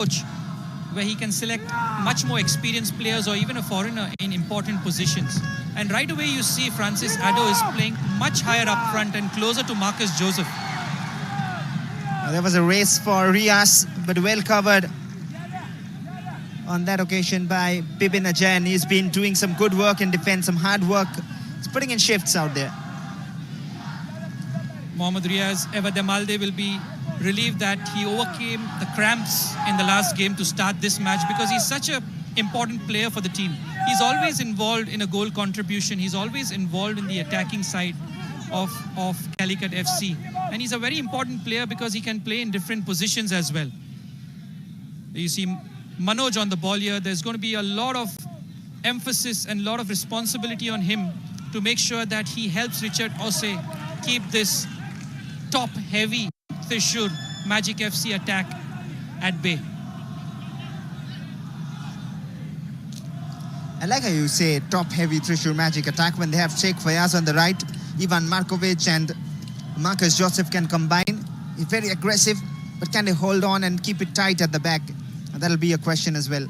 approach where he can select much more experienced players or even a foreigner in important positions. And right away you see Francis Ado is playing much higher up front and closer to Marcus Joseph. There was a race for Riaz, but well covered on that occasion by Bibin Ajayan. He's been doing some good work in defense, some hard work. He's putting in shifts out there. Mohammad Riaz Evademalde will be relieved that he overcame the cramps in the last game to start this match, because he's such an important player for the team. He's always involved in a goal contribution. He's always involved in the attacking side of Calicut FC. And he's a very important player because he can play in different positions as well. You see Manoj on the ball here. There's going to be a lot of emphasis and a lot of responsibility on him to make sure that he helps Richard Ose keep this top-heavy Thrissur Magic FC attack at bay. I like how you say top-heavy Thrissur Magic attack when they have Sheikh Fayaz on the right. Ivan Markovic and Marcus Joseph can combine. He's very aggressive, but can they hold on and keep it tight at the back? And that'll be a question as well.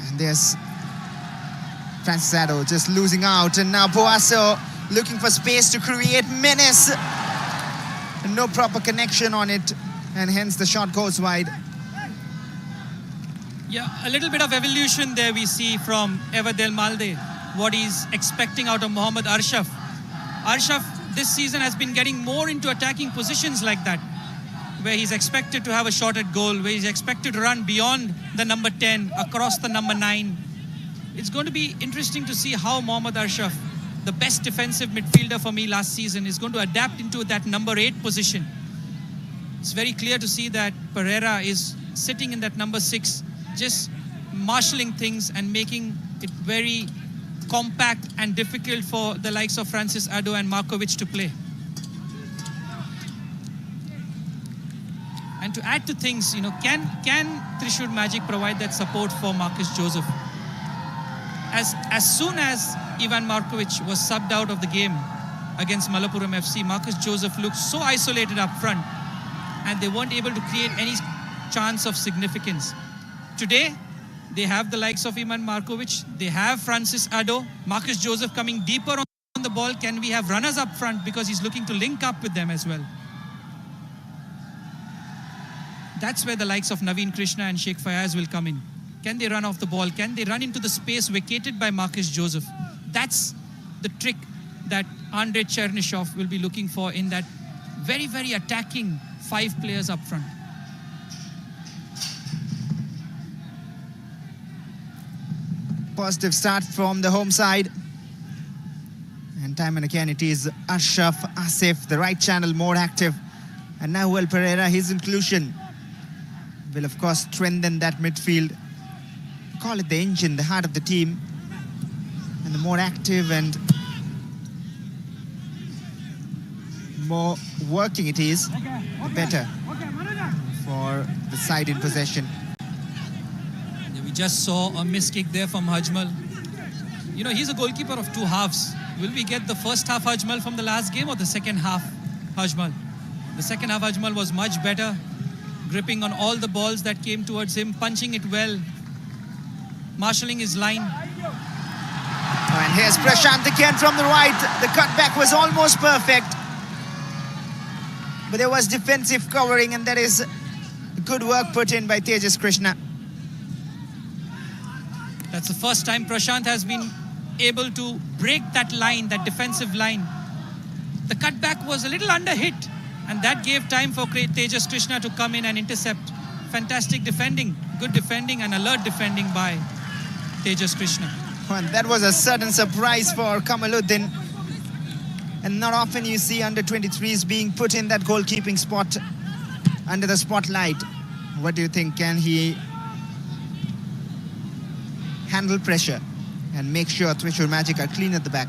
And there's Francis Ado just losing out, and now Boasso looking for space to create menace. No proper connection on it, and hence the shot goes wide. Yeah, a little bit of evolution there we see from Evademalde, what he's expecting out of Mohammad Arshaf. Arshaf this season has been getting more into attacking positions like that, where he's expected to have a shot at goal, where he's expected to run beyond the number 10, across the number 9. It's going to be interesting to see how Mohammad Arshaf, the best defensive midfielder for me last season, is going to adapt into that number 8 position. It's very clear to see that Pereira is sitting in that number 6, just marshalling things and making it very compact and difficult for the likes of Francis Ado and Markovic to play. And to add to things, can Thrissur Magic provide that support for Marcus Joseph? As soon as Ivan Markovic was subbed out of the game against Malappuram FC, Marcus Joseph looked so isolated up front, and they weren't able to create any chance of significance. Today, they have the likes of Ivan Markovic, they have Francis Ado, Marcus Joseph coming deeper on the ball. Can we have runners up front, because he's looking to link up with them as well? That's where the likes of Naveen Krishna and Sheikh Fayaz will come in. Can they run off the ball? Can they run into the space vacated by Marcus Joseph? That's the trick that Andrei Chernyshov will be looking for in that very, very attacking 5 players up front. Positive start from the home side. And time and again, it is Ashraf, Asif, the right channel, more active. And now Nahuel Pereira, his inclusion will, of course, strengthen that midfield. Call it the engine, the heart of the team. And the more active and more working it is, the better for the side in possession. We just saw a missed kick there from Hajmal. He's a goalkeeper of 2 halves. Will we get the first half Hajmal from the last game, or the second half Hajmal? The second half Hajmal was much better, gripping on all the balls that came towards him, punching it well, marshalling his line. And here's Prashant again from the right. The cutback was almost perfect, but there was defensive covering, and that is good work put in by Tejas Krishna. That's the first time Prashant has been able to break that line, that defensive line. The cutback was a little under hit, and that gave time for Tejas Krishna to come in and intercept. Fantastic defending, good defending and alert defending by Tejas Krishna. And that was a sudden surprise for Kamaluddin. And not often you see under-23s being put in that goalkeeping spot under the spotlight. What do you think? Can he handle pressure and make sure Thrissur Magic are clean at the back?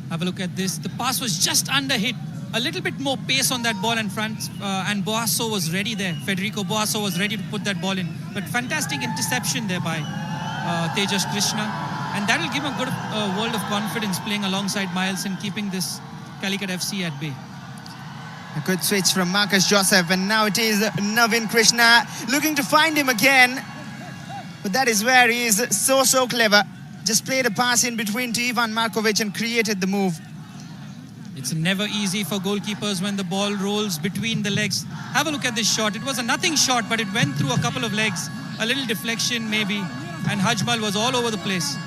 Have a look at this. The pass was just under hit a little bit more pace on that ball, and Boasso was ready there. Federico Boasso was ready to put that ball in. But fantastic interception there by Tejas Krishna. And that will give him a good world of confidence playing alongside Miles and keeping this Calicut FC at bay. A good switch from Marcus Joseph, and now it is Navin Krishna looking to find him again. But that is where he is so clever. Just played a pass in between to Ivan Markovic and created the move. It's never easy for goalkeepers when the ball rolls between the legs. Have a look at this shot. It was a nothing shot, but it went through a couple of legs. A little deflection maybe, and Hajmal was all over the place.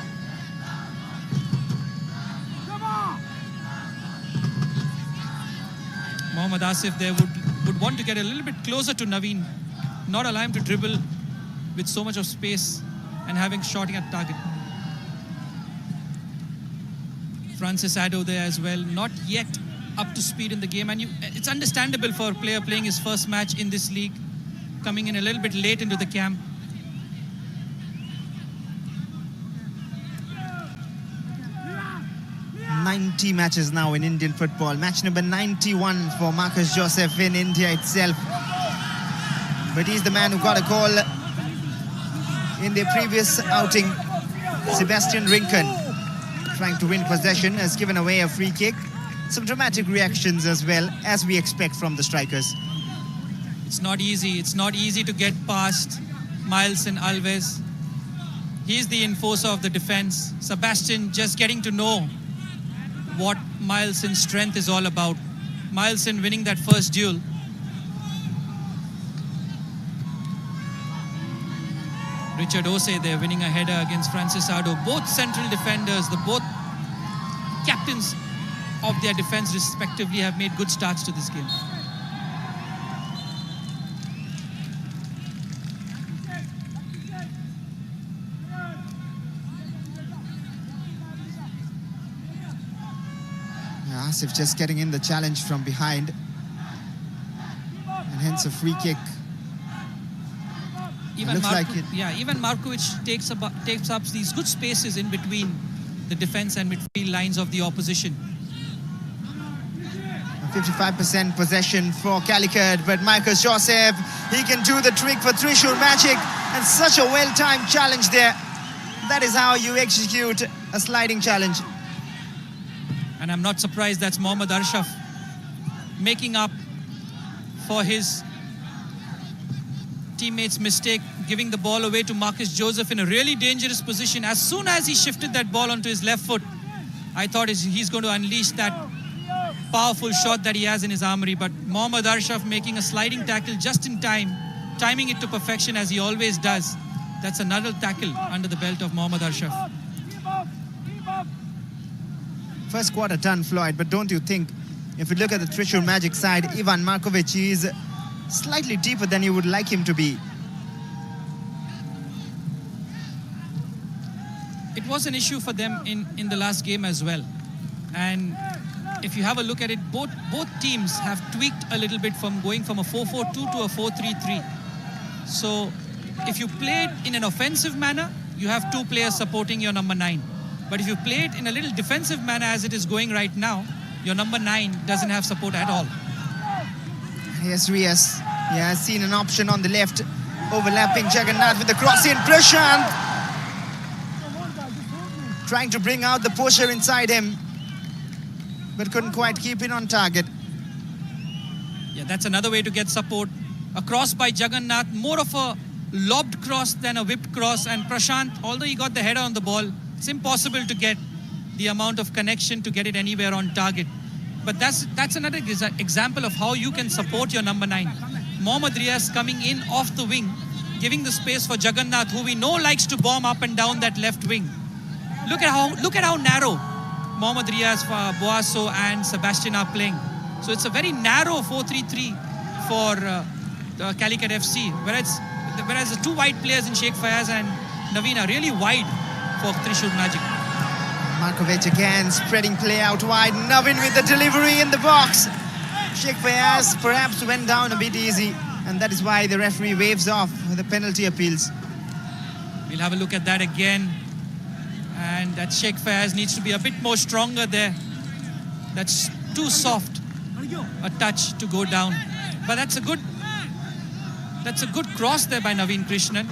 Mohammad Asif there would want to get a little bit closer to Naveen, not allow him to dribble with so much of space and having shooting at target. Francis Addo there as well, not yet up to speed in the game, and it's understandable for a player playing his first match in this league, coming in a little bit late into the camp. "90 matches now in Indian football. Match number 91 for Marcus Joseph in India itself. But he's the man who got a call in their previous outing. Sebastian Rincon, trying to win possession, has given away a free kick. Some dramatic reactions as well, as we expect from the strikers. It's not easy. It's not easy to get past Miles and Alves. He's the enforcer of the defense. Sebastian just getting to know what Mileson's strength is all about. Mileson winning that first duel. Richard Ose there winning a header against Francis Addo. Both central defenders, both captains of their defense respectively, have made good starts to this game. Asif just getting in the challenge from behind, and hence a free kick. Even Markovic takes up these good spaces in between the defense and midfield lines of the opposition. 55% possession for Calicut, but Marcus Joseph, he can do the trick for Trishul Magic, and such a well-timed challenge there. That is how you execute a sliding challenge. And I'm not surprised that's Mohammad Arshaf making up for his teammate's mistake, giving the ball away to Marcus Joseph in a really dangerous position. As soon as he shifted that ball onto his left foot, I thought he's going to unleash that powerful shot that he has in his armory. But Mohammad Arshaf making a sliding tackle just in time, timing it to perfection as he always does. That's another tackle under the belt of Mohammad Arshaf. First quarter done, Floyd, but don't you think, if you look at the Trishul Magic side, Ivan Markovic is slightly deeper than you would like him to be? It was an issue for them in the last game as well. And if you have a look at it, both teams have tweaked a little bit from going from a 4-4-2 to a 4-3-3. So if you play it in an offensive manner, you have two players supporting your number 9. But if you play it in a little defensive manner as it is going right now, your number 9 doesn't have support at all. Yes, Rias. He has seen an option on the left, overlapping Jagannath with the cross in. Prashant trying to bring out the pusher inside him, but couldn't quite keep it on target. Yeah, that's another way to get support. A cross by Jagannath, more of a lobbed cross than a whipped cross. And Prashant, although he got the header on the ball, it's impossible to get the amount of connection to get it anywhere on target. But that's another example of how you can support your number 9. Mohammad Riaz coming in off the wing, giving the space for Jagannath, who we know likes to bomb up and down that left wing. Look at how narrow Mohammad Riaz, Boasso and Sebastian are playing. So it's a very narrow 4-3-3 for Calicut FC, whereas the two wide players in Sheikh Fayaz and Naveen are really wide for Trishul Magic. Markovic again, spreading play out wide. Naveen with the delivery in the box. Sheikh Fayaz perhaps went down a bit easy, and that is why the referee waves off the penalty appeals. We'll have a look at that again. And that Sheikh Fayaz needs to be a bit more stronger there. That's too soft. a touch to go down. But that's a good cross there by Naveen Krishnan.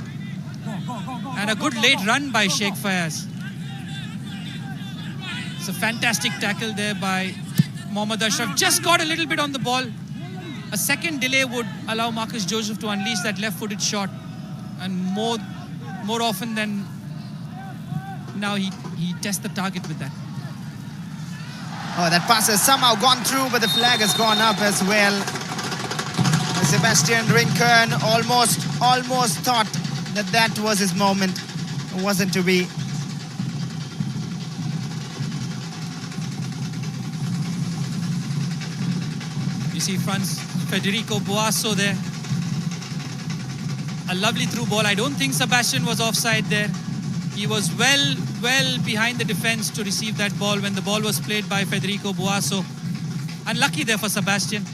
And a good late run by Sheikh Fayaz. It's a fantastic tackle there by Mohammad Ashraf. Just got a little bit on the ball. A second delay would allow Marcus Joseph to unleash that left-footed shot. And more often than now, he tests the target with that. Oh, that pass has somehow gone through, but the flag has gone up as well. Sebastian Rincon almost thought that was his moment. It wasn't to be. You see Federico Boasso there. A lovely through ball. I don't think Sebastian was offside there. He was well behind the defense to receive that ball when the ball was played by Federico Boasso. Unlucky there for Sebastian.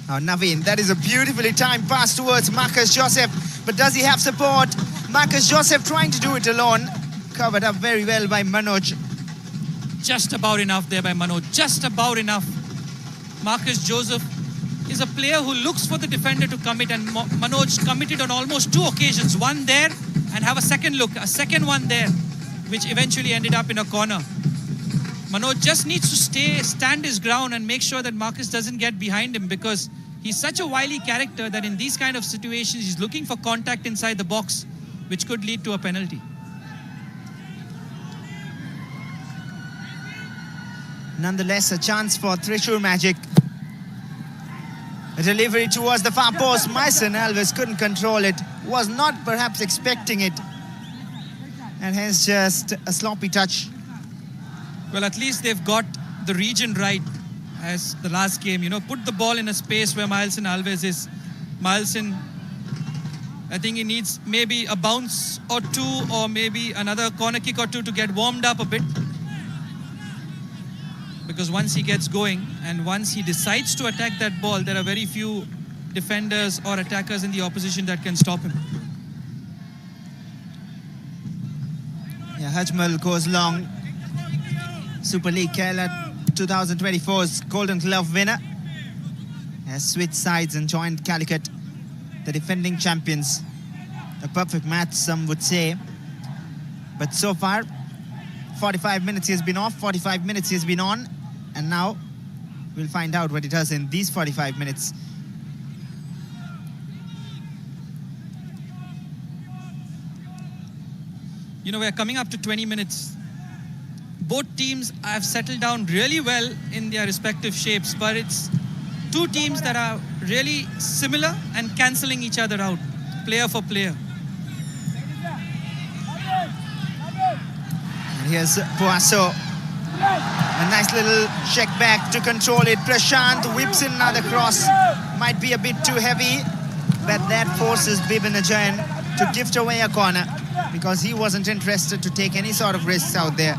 Oh, Naveen, that is a beautifully timed pass towards Marcus Joseph. But does he have support? Marcus Joseph trying to do it alone. Covered up very well by Manoj. Just about enough there by Manoj. Just about enough. Marcus Joseph is a player who looks for the defender to commit, and Manoj committed on almost 2 occasions. One there and have a second look. A second one there, which eventually ended up in a corner. Manoj just needs to stand his ground and make sure that Marcus doesn't get behind him, because he's such a wily character that in these kind of situations, he's looking for contact inside the box, which could lead to a penalty. Nonetheless, a chance for Thrissur Magic. A delivery towards the far post. Myson Alves couldn't control it. Was not perhaps expecting it. And hence just a sloppy touch. Well, at least they've got the region right as the last game. You know, put the ball in a space where Myson Alves is. Myson, I think he needs maybe a bounce or two, or maybe another corner kick or two to get warmed up a bit. Because once he gets going and once he decides to attack that ball, there are very few defenders or attackers in the opposition that can stop him. Yeah, Hajmal goes long. Super League Kerala 2024's Golden Glove winner has switched sides and joined Calicut, the defending champions. A perfect match, some would say. But so far, 45 minutes he has been off, 45 minutes he has been on. And now we'll find out what he does in these 45 minutes. You know, we're coming up to 20 minutes. Both teams have settled down really well in their respective shapes, but it's two teams that are really similar and cancelling each other out, player for player. And here's Boasso. A nice little check back to control it. Prashant whips in another cross. Might be a bit too heavy, but that forces Bibin Ajayan to gift away a corner because he wasn't interested to take any sort of risks out there.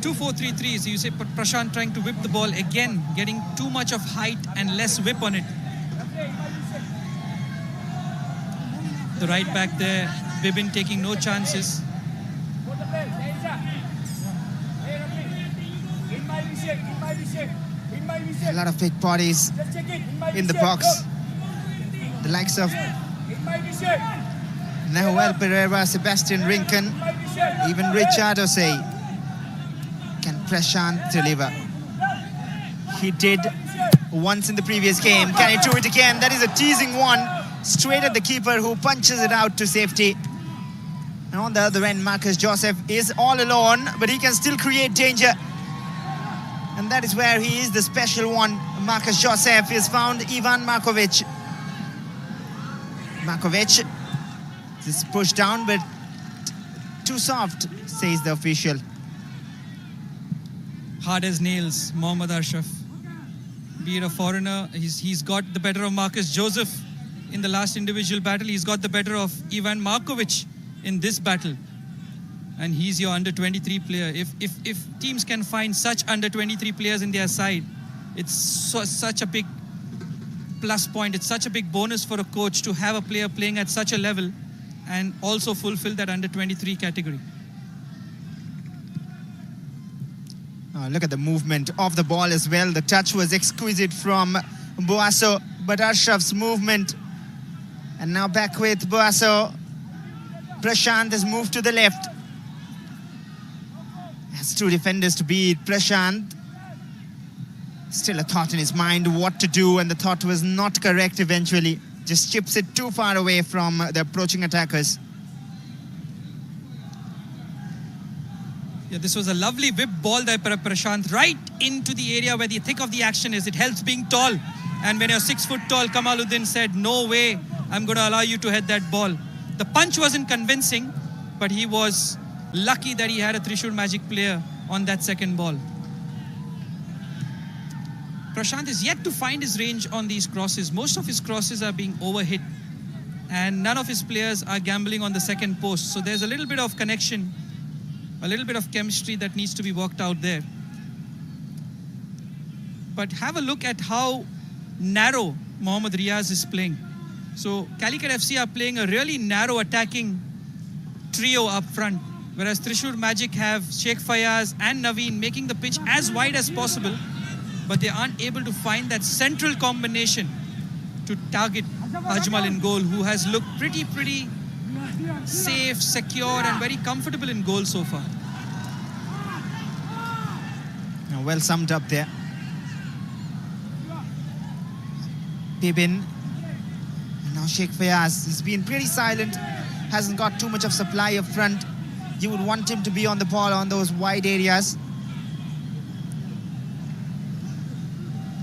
2-4-3-3, so you say Prashant trying to whip the ball again, getting too much of height and less whip on it. The right back there, Bibin taking no chances. A lot of big bodies in the box. The likes of Nahuel Pereira, Sebastian Rincon, even Richard Osei. Can Prashant deliver? He did once in the previous game. Can he do it again? That is a teasing one. Straight at the keeper, who punches it out to safety. And on the other end, Marcus Joseph is all alone, but he can still create danger. And that is where he is the special one. Marcus Joseph is found Ivan Markovic. Markovic is pushed down, but too soft, says the official. Hard as nails, Mohammad Ashraf. Be it a foreigner, he's got the better of Marcus Joseph in the last individual battle. He's got the better of Ivan Markovic in this battle. And he's your under-23 player. If teams can find such under-23 players in their side, it's such a big plus point. It's such a big bonus for a coach to have a player playing at such a level and also fulfill that under-23 category. Look at the movement of the ball as well. The touch was exquisite from Boaso, but Arshaf's movement. And now back with Boaso. Prashant has moved to the left. Has two defenders to beat. Prashant, still a thought in his mind what to do, and the thought was not correct eventually. Just chips it too far away from the approaching attackers. Yeah, this was a lovely whip ball there by Prashant, right into the area where the thick of the action is. It helps being tall. And when you're 6 foot tall, Kamaluddin said, no way, I'm going to allow you to head that ball. The punch wasn't convincing, but he was lucky that he had a Trishul Magic player on that second ball. Prashant is yet to find his range on these crosses. Most of his crosses are being overhit, and none of his players are gambling on the second post. So there's a little bit of connection, a little bit of chemistry that needs to be worked out there. But have a look at how narrow Mohammad Riaz is playing. So Calicut FC are playing a really narrow attacking trio up front, whereas Trishul Magic have Sheikh Fayaz and Naveen making the pitch as wide as possible, but they aren't able to find that central combination to target Ajmal in goal, who has looked pretty safe, secure and very comfortable in goal so far. Well summed up there. Bibin. And now Sheikh Fayaz. He's been pretty silent. Hasn't got too much of supply up front. You would want him to be on the ball on those wide areas.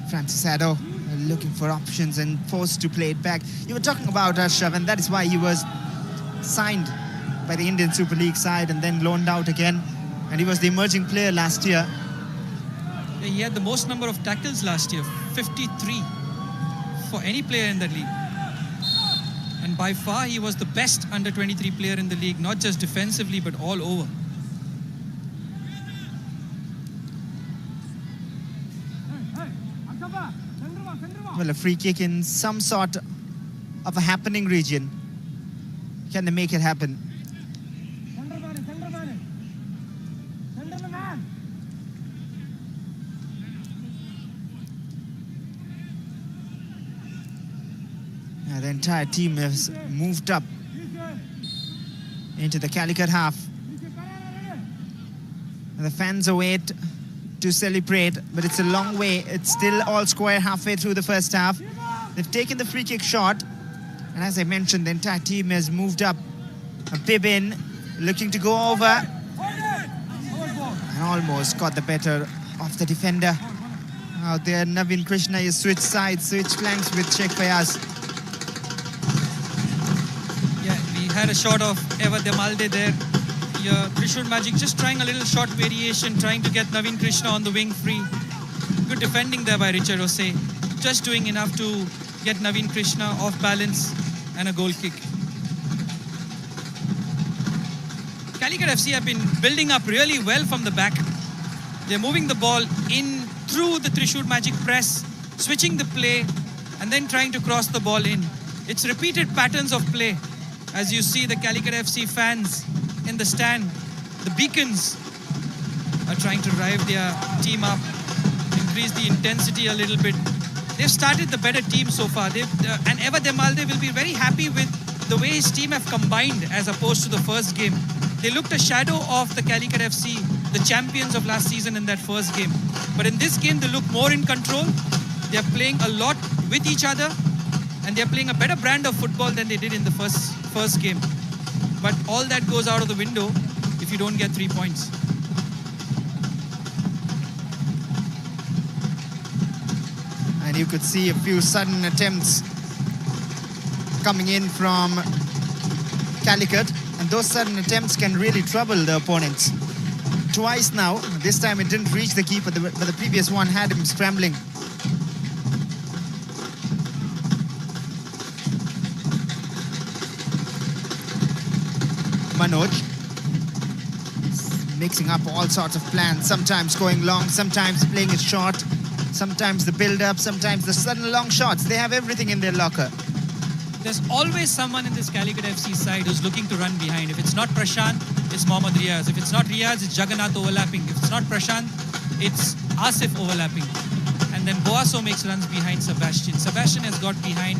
Francis Addo looking for options and forced to play it back. You were talking about Ashraf, and that is why he was signed by the Indian Super League side and then loaned out again. And he was the emerging player last year. Yeah, he had the most number of tackles last year, 53 for any player in the league. And by far, he was the best under-23 player in the league, not just defensively, but all over. Well, a free kick in some sort of a happening region. Can they make it happen? The entire team has moved up into the Calicut half. And the fans await to celebrate, but it's a long way. It's still all square halfway through the first half. They've taken the free kick shot, and as I mentioned, the entire team has moved up. Bibin looking to go over and almost got the better of the defender. Out there, Naveen Krishna is switched sides, switched flanks with Sheikh Fayaz. Yeah, we had a shot of Eva Demalde there. Yeah, Trishul Magic just trying a little short variation, trying to get Naveen Krishna on the wing free. Good defending there by Richard Osei. Just doing enough to get Naveen Krishna off balance and a goal kick. Calicut FC have been building up really well from the back. They're moving the ball in through the Trishul Magic press, switching the play, and then trying to cross the ball in. It's repeated patterns of play. As you see the Calicut FC fans in the stand, the beacons are trying to drive their team up, increase the intensity a little bit. They've started the better team so far. And Eva Demalde will be very happy with the way his team have combined as opposed to the first game. They looked a shadow of the Calicut FC, the champions of last season in that first game. But in this game, they look more in control. They're playing a lot with each other, and they're playing a better brand of football than they did in the first game. But all that goes out of the window if you don't get 3 points. And you could see a few sudden attempts coming in from Calicut, and those sudden attempts can really trouble the opponents. Twice now. This time it didn't reach the keeper, but the previous one had him scrambling. Manoj mixing up all sorts of plans, sometimes going long, sometimes playing it short, sometimes the build-up, sometimes the sudden long shots. They have everything in their locker. There's always someone in this Calicut FC side who's looking to run behind. If it's not Prashant, it's Mohammad Riaz. If it's not Riaz, it's Jagannath overlapping. If it's not Prashant, it's Asif overlapping. And then Boasso makes runs behind Sebastian. Sebastian has got behind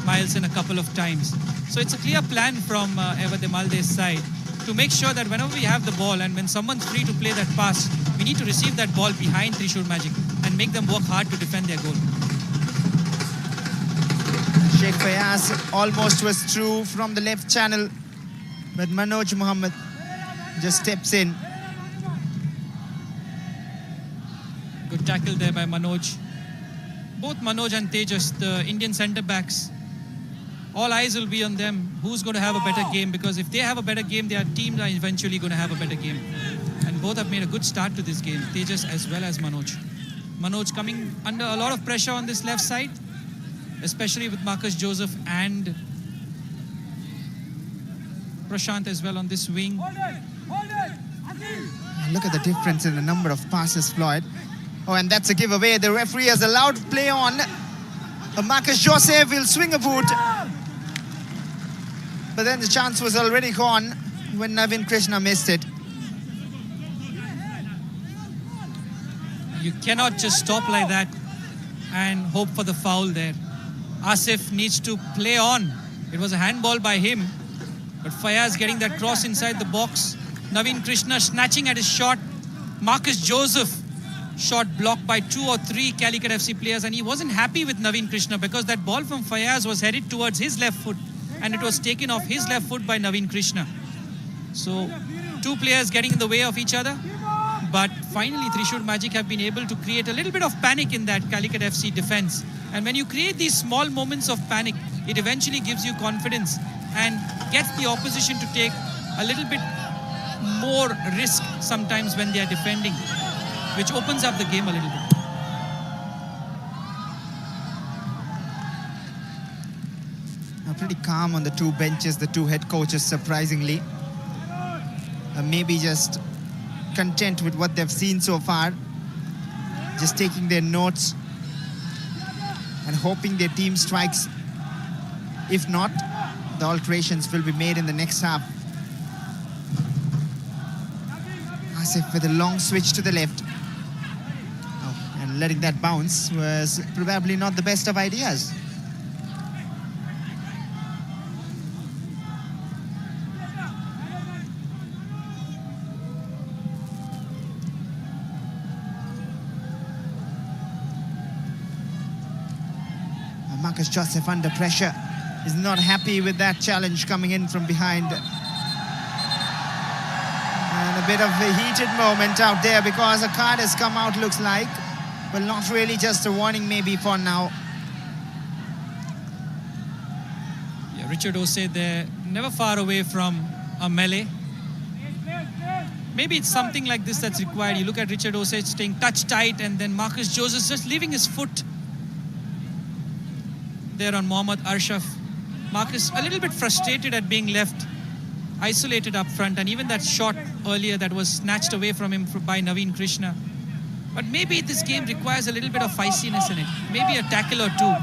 Miles in a couple of times. So it's a clear plan from Eva de Malde's side to make sure that whenever we have the ball and when someone's free to play that pass, we need to receive that ball behind Trishul Magic and make them work hard to defend their goal. Sheikh Fayaz almost was through from the left channel, but Manoj Muhammad just steps in. Good tackle there by Manoj. Both Manoj and Tejas, the Indian centre-backs, all eyes will be on them. Who's going to have a better game? Because if they have a better game, their teams are eventually going to have a better game. And both have made a good start to this game, Tejas as well as Manoj. Manoj coming under a lot of pressure on this left side, especially with Marcus Joseph and Prashant as well on this wing. Look at the difference in the number of passes, Floyd. Oh, and that's a giveaway. The referee has allowed play on. Marcus Joseph will swing a boot. But then the chance was already gone when Navin Krishna missed it. You cannot just stop like that and hope for the foul there. Asif needs to play on. It was a handball by him. But Fayaz getting that cross inside the box. Navin Krishna snatching at his shot. Marcus Joseph shot blocked by 2 or 3 Calicut FC players, and he wasn't happy with Navin Krishna because that ball from Fayaz was headed towards his left foot and it was taken off his left foot by Navin Krishna. So 2 players getting in the way of each other, but finally Trishul Magic have been able to create a little bit of panic in that Calicut FC defense. And when you create these small moments of panic, it eventually gives you confidence and gets the opposition to take a little bit more risk sometimes when they are defending, which opens up the game a little bit. Pretty calm on the 2 benches, the 2 head coaches, surprisingly. Maybe just content with what they've seen so far. Just taking their notes and hoping their team strikes. If not, the alterations will be made in the next half. Asif with a long switch to the left. Oh, and letting that bounce was probably not the best of ideas. Marcus Joseph under pressure. Is not happy with that challenge coming in from behind. And a bit of a heated moment out there because a card has come out, looks like. But not really, just a warning maybe for now. Yeah, Richard Osei there, never far away from a melee. Maybe it's something like this that's required. You look at Richard Osei staying touch tight, and then Marcus Joseph just leaving his foot there on Mohammad Arshaf. Marcus a little bit frustrated at being left isolated up front, and even that shot earlier that was snatched away from him by Navin Krishna. But maybe this game requires a little bit of feistiness in it. Maybe a tackle or 2.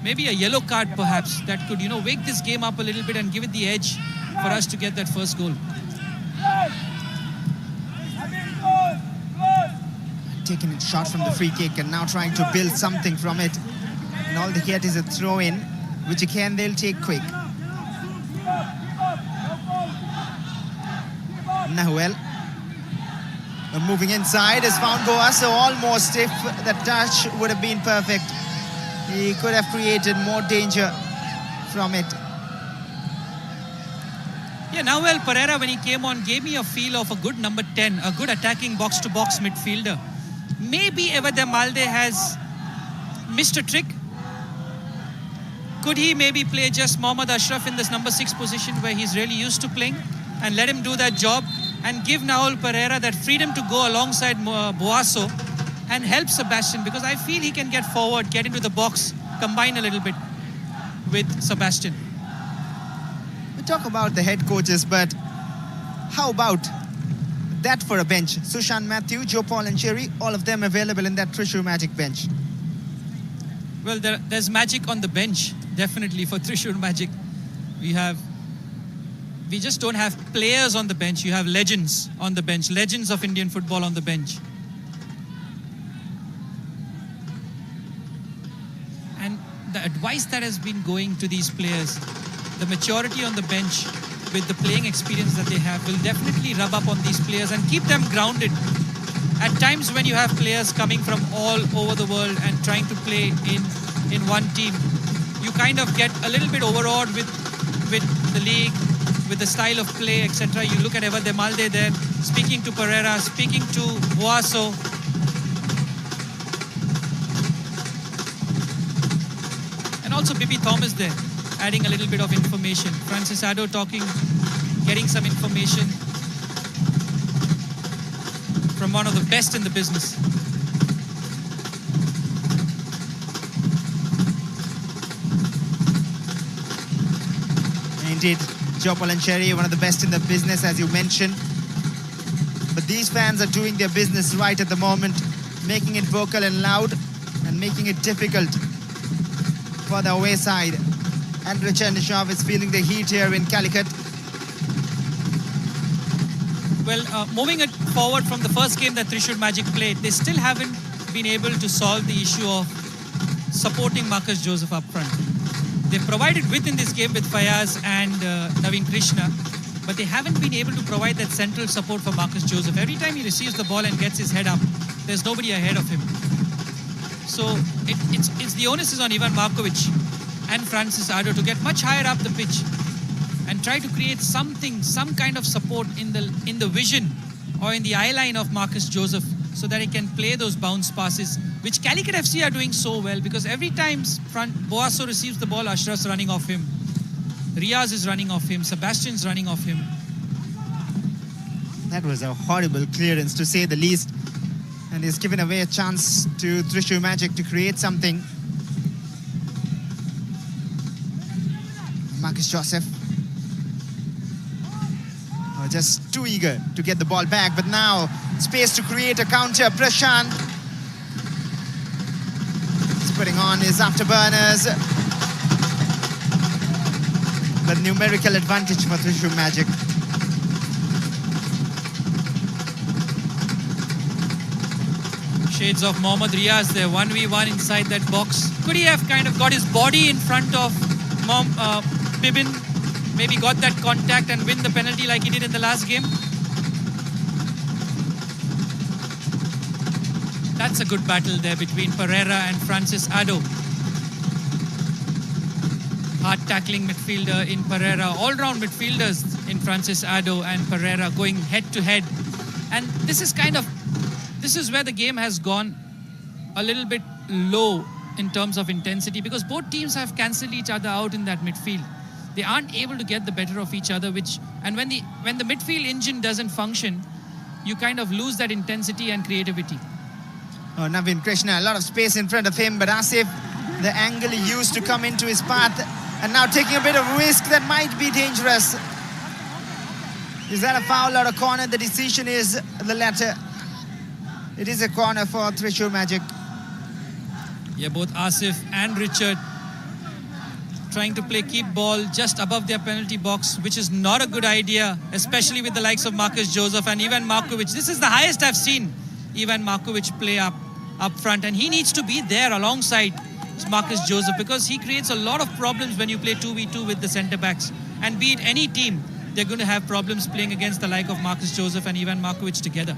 Maybe a yellow card perhaps that could, wake this game up a little bit and give it the edge for us to get that first goal. Taking a shot from the free kick and now trying to build something from it. And all they get is a throw in, which again they'll take quick. Nahuel moving inside has found Boasso almost. If that touch would have been perfect, he could have created more danger from it. Yeah, Nahuel Pereira, when he came on, gave me a feel of a good number 10, a good attacking box-to-box midfielder. Maybe Eva de Malde has missed a trick. Could he maybe play just Mohammad Ashraf in this number 6 position where he's really used to playing, and let him do that job and give Nahuel Pereira that freedom to go alongside Boasso and help Sebastian, because I feel he can get forward, get into the box, combine a little bit with Sebastian. We talk about the head coaches, but how about that for a bench? Sushan Matthew, Joe Paul and Cherry, all of them available in that Trishul Magic bench. Well, there's magic on the bench, definitely, for Trishul Magic. We just don't have players on the bench. You have legends on the bench, legends of Indian football on the bench. advice that has been going to these players, the maturity on the bench with the playing experience that they have will definitely rub up on these players and keep them grounded. At times when you have players coming from all over the world and trying to play in one team, you kind of get a little bit overawed with the league, with the style of play, etc. You look at Eva Del Malde there, speaking to Pereira, speaking to Boasso. And also Bibi Thomas there, adding a little bit of information. Francis Addo talking, getting some information from one of the best in the business. Indeed, Joe Polancheri, one of the best in the business, as you mentioned. But these fans are doing their business right at the moment, making it vocal and loud and making it difficult for the away side. And Richard Nishav is feeling the heat here in Calicut. Well, moving it forward from the first game that Trishul Magic played, they still haven't been able to solve the issue of supporting Marcus Joseph up front. They provided width in this game with Fayaz and Naveen Krishna, but they haven't been able to provide that central support for Marcus Joseph. Every time he receives the ball and gets his head up, there's nobody ahead of him. So it's the onus is on Ivan Markovic and Francis Addo to get much higher up the pitch and try to create something, some kind of support in the vision or in the eye line of Marcus Joseph, so that he can play those bounce passes, which Calicut FC are doing so well, because every time Boasso receives the ball, Ashraf's running off him, Riaz is running off him, Sebastian's running off him. That was a horrible clearance, to say the least, and he's given away a chance to Trishul Magic to create something. Marcus Joseph just too eager to get the ball back, but now space to create a counter. Prashant is putting on his afterburners, but numerical advantage for Trishul Magic. Shades of Mohammad Riaz there, 1v1 inside that box. Could he have kind of got his body in front of Bibin? Maybe got that contact and win the penalty like he did in the last game? That's a good battle there between Pereira and Francis Addo. Hard tackling midfielder in Pereira. All-round midfielders in Francis Addo and Pereira going head to head. And this is where the game has gone a little bit low in terms of intensity, because both teams have cancelled each other out in that midfield. They aren't able to get the better of each other, and when the midfield engine doesn't function, you kind of lose that intensity and creativity. Oh, Naveen Krishna, a lot of space in front of him, but Asif, the angle he used to come into his path, and now taking a bit of risk that might be dangerous. Is that a foul or a corner? The decision is the latter. It is a corner for Trishul Magic. Yeah, both Asif and Richard trying to play keep ball just above their penalty box, which is not a good idea, especially with the likes of Marcus Joseph and Ivan Markovic. This is the highest I've seen Ivan Markovic play up front, and he needs to be there alongside Marcus Joseph, because he creates a lot of problems when you play 2v2 with the centre backs. And be it any team, they're going to have problems playing against the like of Marcus Joseph and Ivan Markovic together.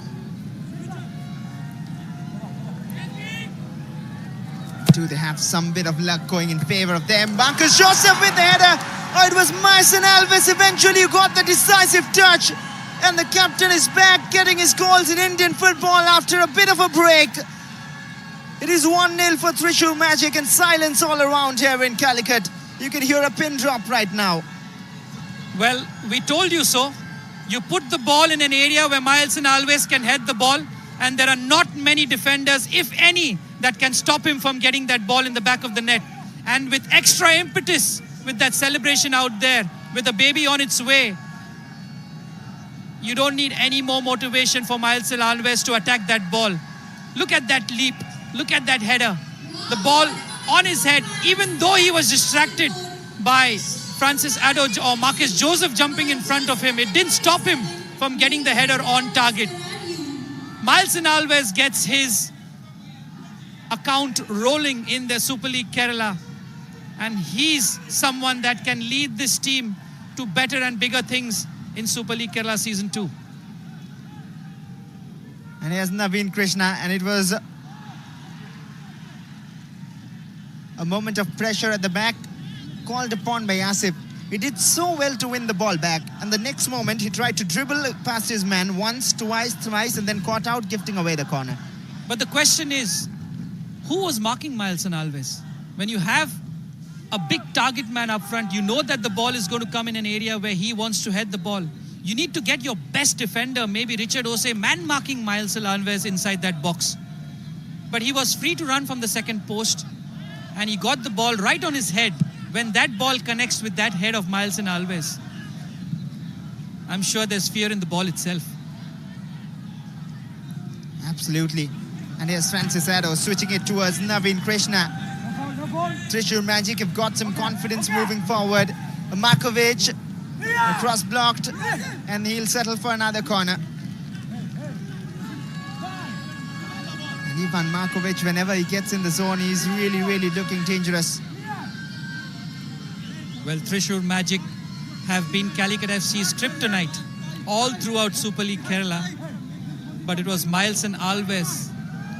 Do they have some bit of luck going in favor of them? Marcus Joseph with the header. Oh, it was Marcin Alves eventually who got the decisive touch. And the captain is back getting his goals in Indian football after a bit of a break. It is 1-0 for Trishul Magic, and silence all around here in Calicut. You can hear a pin drop right now. Well, we told you so. You put the ball in an area where Marcin Alves can head the ball, and there are not many defenders, if any, that can stop him from getting that ball in the back of the net. And with extra impetus, with that celebration out there, with a baby on its way, you don't need any more motivation for Marcin Alves to attack that ball. Look at that leap. Look at that header. The ball on his head, even though he was distracted by Francis Addo or Marcus Joseph jumping in front of him, it didn't stop him from getting the header on target. Marcin Alves gets his account rolling in the Super League Kerala. And he's someone that can lead this team to better and bigger things in Super League Kerala Season 2. And here's Naveen Krishna, and it was a moment of pressure at the back, called upon by Asif. He did so well to win the ball back, and the next moment he tried to dribble past his man once, twice, thrice, and then caught out, gifting away the corner. But the question is, who was marking Milson Alves? When you have a big target man up front, you know that the ball is going to come in an area where he wants to head the ball. You need to get your best defender, maybe Richard Ose, man-marking Milson Alves inside that box. But he was free to run from the second post, and he got the ball right on his head. When that ball connects with that head of Milson Alves, I'm sure there's fear in the ball itself. Absolutely. And here's Francis Addo switching it towards Naveen Krishna. Trishur Magic have got some confidence moving forward. Markovic cross blocked, and he'll settle for another corner. And Ivan Markovic, whenever he gets in the zone, he's really looking dangerous. Well, Trishur Magic have been Calicut FC's kryptonite all throughout Super League Kerala. But it was Milson Alves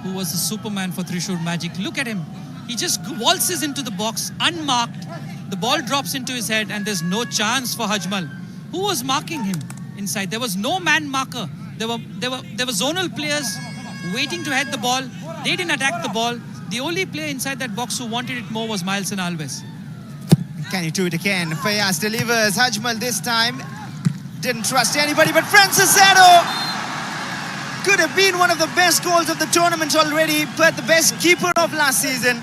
who was the Superman for Trishur Magic. Look at him. He just waltzes into the box unmarked. The ball drops into his head, and there's no chance for Hajmal. Who was marking him inside? There was no man marker. There were zonal players waiting to head the ball. They didn't attack the ball. The only player inside that box who wanted it more was Milson Alves. Can you do it again? Fayaz delivers. Hajmal this time didn't trust anybody, but Francis Addo could have been one of the best goals of the tournament already, but the best keeper of last season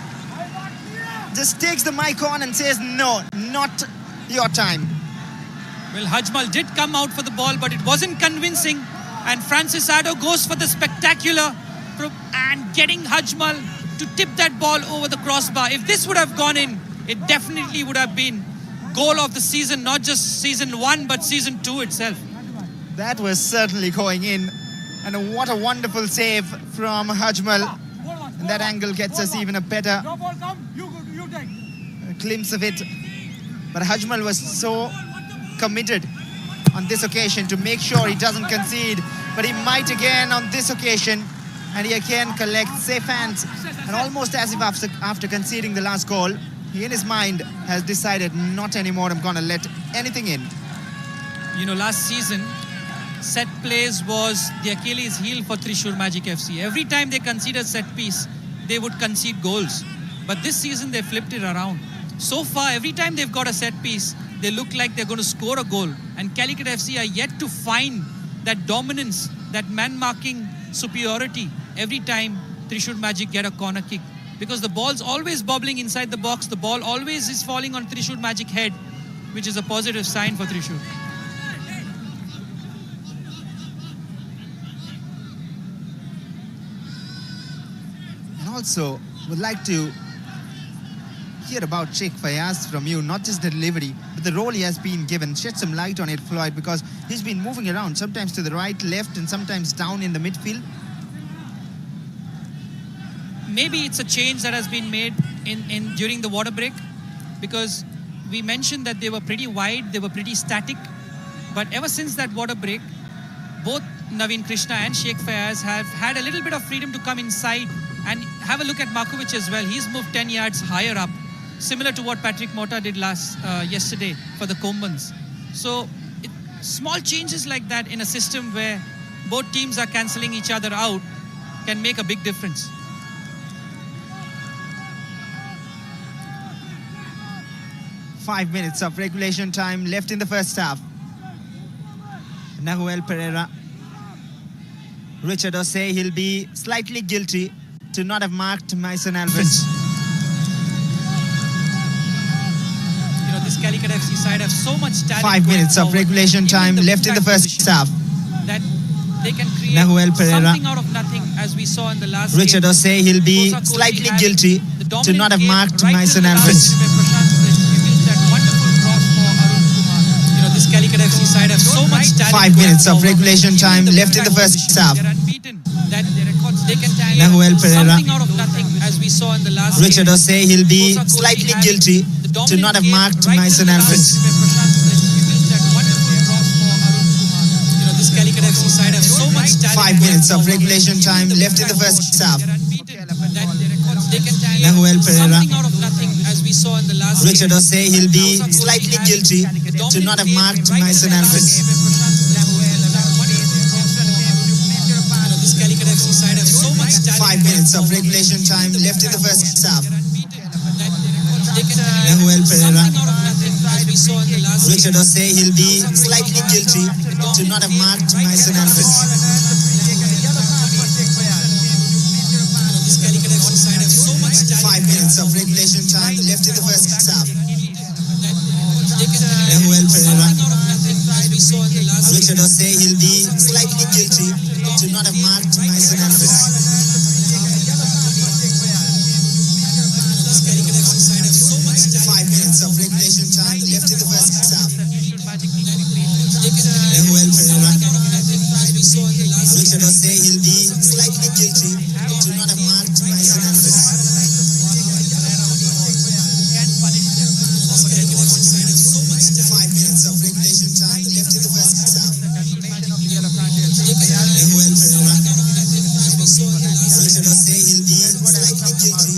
just takes the mic on and says, no, not your time. Well, Hajmal did come out for the ball, but it wasn't convincing. And Francis Addo goes for the spectacular and getting Hajmal to tip that ball over the crossbar. If this would have gone in, it definitely would have been goal of the season, not just season 1, but season 2 itself. That was certainly going in. And what a wonderful save from Hajmal. And that angle gets us even a better glimpse of it. But Hajmal was so committed on this occasion to make sure he doesn't concede. But he might again on this occasion. And he again collects safe hands. And almost as if after conceding the last goal, he in his mind has decided, not anymore, I'm going to let anything in. You know, last season, set plays was the Achilles heel for Trishur Magic FC. Every time they conceded set piece, they would concede goals. But this season, they flipped it around. So far, every time they've got a set piece, they look like they're going to score a goal. And Calicut FC are yet to find that dominance, that man-marking superiority every time Trishur Magic get a corner kick. Because the ball's always bubbling inside the box. The ball always is falling on Trishur Magic head, which is a positive sign for Trishur. And also, would like to hear about Sheikh Fayaz from you, not just the delivery, but the role he has been given. Shed some light on it, Floyd, because he's been moving around, sometimes to the right, left, and sometimes down in the midfield. Maybe it's a change that has been made in during the water break, because we mentioned that they were pretty wide, they were pretty static. But ever since that water break, both Naveen Krishna and Sheikh Fayaz have had a little bit of freedom to come inside and have a look at Markovic as well. He's moved 10 yards higher up, similar to what Patrick Mota did yesterday for the Kombans. So small changes like that in a system where both teams are cancelling each other out can make a big difference. Five minutes of regulation time left in the first half. Nahuel Pereira. Richard Ose, he'll be slightly guilty to not have marked Milson Alves. You know, this Calicut FC side have so much talent. 5 minutes of regulation time left in the first half. That they can create Nahuel Pereira. something out of nothing, as we saw in the last Richard game. Ose, he'll be slightly guilty to not have marked Milson Alves. This Calicut FC FC side have so much talent. 5 minutes of regulation time left in the first half. They're unbeaten. That their records they can tally Nahuel Pereira. something out of nothing, as we saw in the last Richard game. Osei, he'll be Kosa Kosi slightly had guilty the to dominant not have game marked right Mason till the Alfred. last, where Prashant missed that wonderful cross for Arun Kumar. You know, this Calicut FC side have so much talent. 5 minutes of regulation time left in the first half. They're unbeaten. That their records they can tally Nahuel Pereira. something out of nothing, as we saw in the last Richard game. Osei, he'll be Kosa Kosi slightly had guilty the to dominant not have game marked right till Mason the last, Alfred. where Prashant missed that wonderful cross for you know, this Calicut FC side have so much talent. 5 minutes of regulation time left in the first half. Nahuel Nahuel Pereira. something out of nothing, as we saw in the last game. Richard Osei, he'll be slightly guilty to not have marked Mason Alfred. This Calicut FC side have so much talent. 5 minutes of regulation time left in the first half. Nahuel Pereira. something out of nothing, as we saw in the last game. Richard Osei, he'll be slightly guilty to not have marked Mason Alfred. This Calicut FC side have so much talent. 5 minutes of regulation time left in the first half. Nahuel Pereira. as we saw in the last game. Richard Osei, he'll be slightly guilty to not have marked Mason Alfred. 5 minutes of regulation time left in the first half. Nahuel Pereira. Richard Osei, he'll be slightly guilty to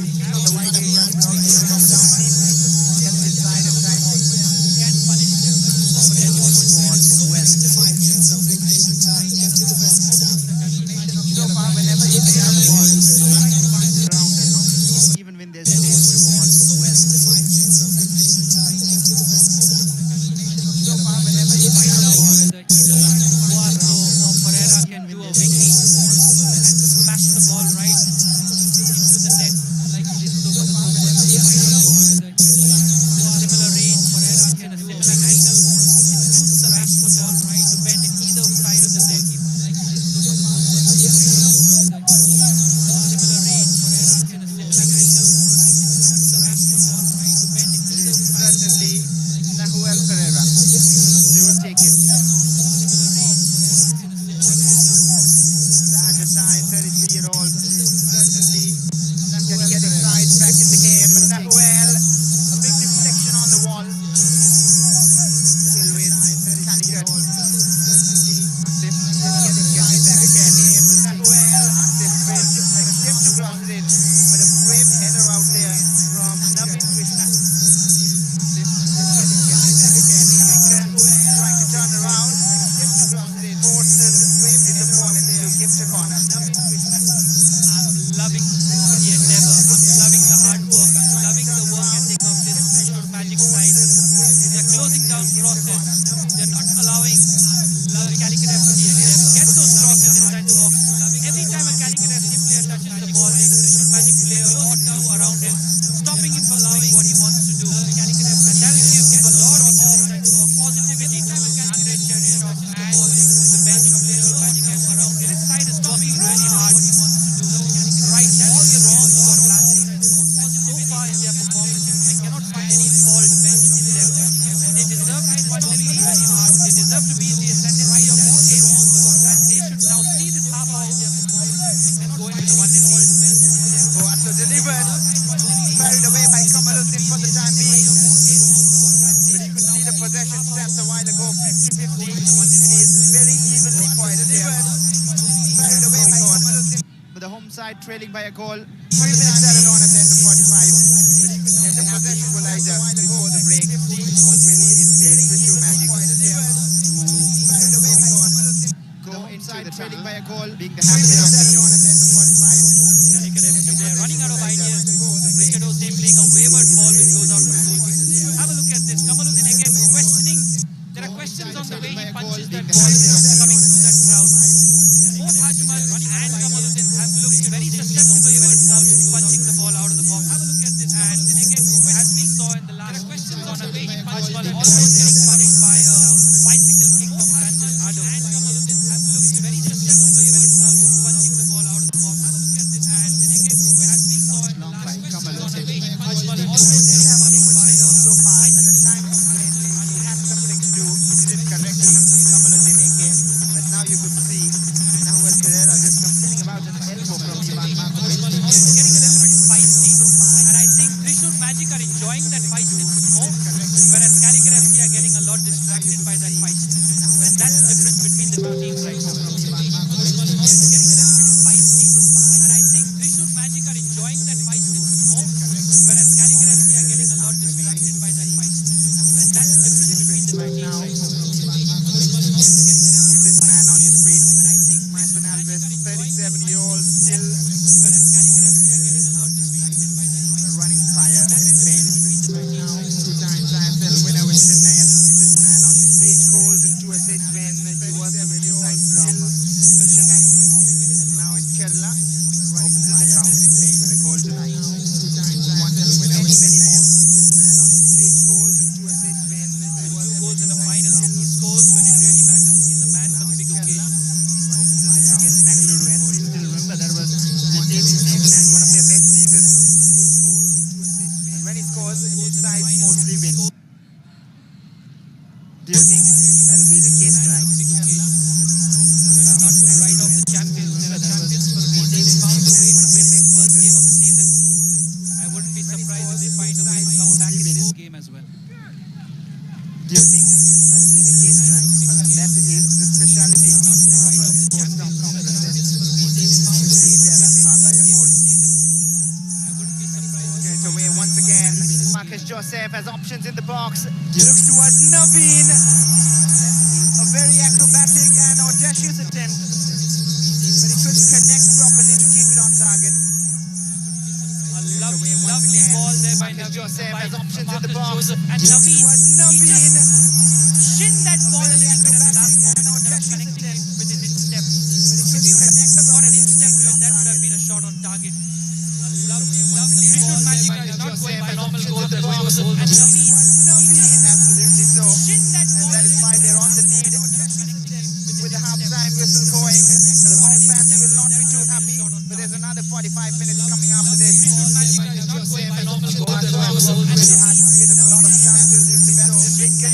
not have marked Mason Alfred. 5 minutes of regulation time left in the first half. Nahuel Pereira. Even when there's 5 minutes of regulation time left in the first half. Pereira can do a winging and smash the ball right into the net like he did so for the similar range. Pereira can a similar angle. It suits the smash the ball right to bend it either side of the goalkeeper like he did so for the similar range. Pereira can a similar angle. It suits the smash the ball right to bend it either side of the goalkeeper. Nahuel Pereira. They would take it. Larger time, 33-year-old. Certainly can get his side back in the game. But Nahuel, a big deflection on the wall. Still with Calicut. Asif getting back again. Nahuel, Asif with an attempt to cross it in, but a brave header out there from Navin Krishna. Trying to turn around, forces the opponent to give the corner. I'm loving the endeavor. I'm loving the hard work. I'm loving the work ethic of this Trishur Magic side. They're closing down crosses. They're not allowing Calicut FC to get those crosses inside the box. Every time a Calicut FC player touches the ball, there's a Trishur Magic player or two around him, stopping him from allowing what he wants to do. And that will give a lot of positivity to the Calicut cherry shot and the bench of Trishur Magic FC around him. This side is stopping really hard. Right, all the wrongs of last season. So far in their performance, I cannot find any fault in them. They deserve this one really hard. They deserve to be in the ascendancy of this game, and they should now see this half hour of their performance and go into the 1-0 lead. So delivered, carried away by Kamaluddin for the time being. But you could see the possession stats a while ago, 50-50. It is very evenly poised there. Carried away by Kamaluddin. But the home side trailing by a goal. 3 minutes added on at the end of 45. But you could see the possession equalizer before the break. Will it be Trishur Magic to go into the trailing by a goal, being the happier of the team. Calicut FC, they're running out of ideas. Richard Osei playing a wayward ball which goes out to the goalkeeper. Have a look at this. Kamaluddin again questioning. There are questions on the way he punches that ball coming through that crowd. Both Hajmal and Kamaluddin have looked very susceptible when it comes to punching the ball out of the box. Have a look at this. And again, as we saw in the last questions on the way he punched ball almost getting punished by a bicycle kick from Francis Ado. And Kamaluddin have looked very susceptible when it comes to punching the ball out of the box. Have a look at this. And again, as we saw in the last questions on the way he punched ball almost getting punished by a So far, at the time of playing, he had something to do. He did it correctly. Do you think that'll be the case tonight? Well, I'm not going to write off the champions. There are champions for a reason. They found a way to win the first game of the season. I wouldn't be surprised if they find a way to come back in this game as well. Do you think that'll be the case tonight? Well, that is the speciality of sports conferences. It's away once again. Marcus Joseph has options in the box. Looks towards Naveen. A very acrobatic and audacious attempt, but he couldn't connect properly to keep it on target. A lovely ball there by Marcus Naveen. Joseph has options in Marcus the box. Joseph. And Looks Naveen, towards he Naveen. just shinned that ball a Very little bit at the last acrobatic moment and instead of audacious connecting it attempt. with his instep. But he If couldn't you connect have got an properly to instep keep to it it, on that would target. have been a shot on target. A lovely Trishul Magic is not going by normal goal. The goal was and Naveen, Absolutely so. shinned that And ball that a is little why bit they're on the lead with the half-time whistle going. The home fans will not be too happy, but there's another 45 minutes coming after this. Trishul Magic is not going by normal goal. The goal was Really hard, created a lot of chances. Sebastian Vinke